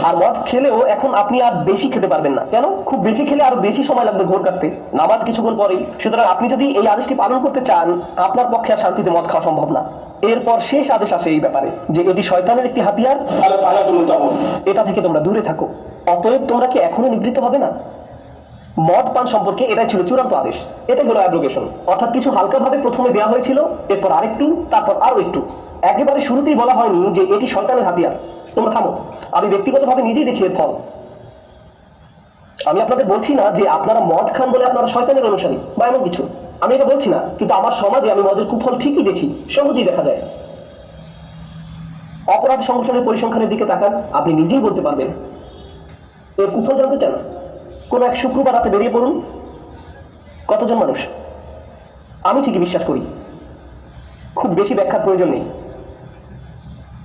আর মদ খেলেও এখন আপনি আর বেশি খেতে পারবেন না। কেন? খুব বেশি খেলে আরো বেশি সময় লাগবে ঘোর কাটতে, নামাজ কিছুক্ষণ পরেই। সুতরাং আপনি যদি এই আদেশটি পালন করতে চান, আপনার পক্ষে আর শান্তিতে মদ খাওয়া সম্ভব না। এরপর শেষ আদেশ আসে এই ব্যাপারে যে এটি শয়তানের একটি হাতিয়ার, এটা থেকে তোমরা দূরে থাকো। অতএব তোমরা কি এখনো নিবৃত্ত হবে না? মদ পান সম্পর্কে এটাই ছিল চূড়ান্ত আদেশ। এটাই হলো অ্যাব্রোগেশন, অর্থাৎ কিছু হালকাভাবে প্রথমে দেওয়া হয়েছিল, এরপর আরেকটু, তারপর আরো একটু। একেবারে শুরুতেই বলা হয়নি যে এটি শয়তানের হাতিয়ার, তোমরা থামো। আমি ব্যক্তিগতভাবে নিজেই দেখি এর ফল। আমি আপনাদের বলছি না যে আপনারা মদ খান বলে আপনারা শয়তানের অনুসারী বা এমন কিছু, আমি এটা বলছি না। কিন্তু আমার সমাজে আমি মদের কুফল ঠিকই দেখি, সহজেই দেখা যায়। অপরাধ সংগঠনের পরিসংখ্যানের দিকে তাকান, আপনি নিজেই বলতে পারবেন। এর কুফল জানতে চান? কোন এক শুক্রবার রাতে বেরিয়ে পড়ুন, কতজন মানুষ? আমি ঠিকই বিশ্বাস করি, খুব বেশি ব্যাখ্যার প্রয়োজন নেই।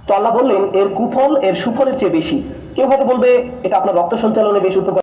তো আল্লাহ বললেন এর কুফল এর সুফলের চেয়ে বেশি। কেউ হয়তো বলবে এটা আপনার রক্ত সঞ্চালনে বেশ উপকার।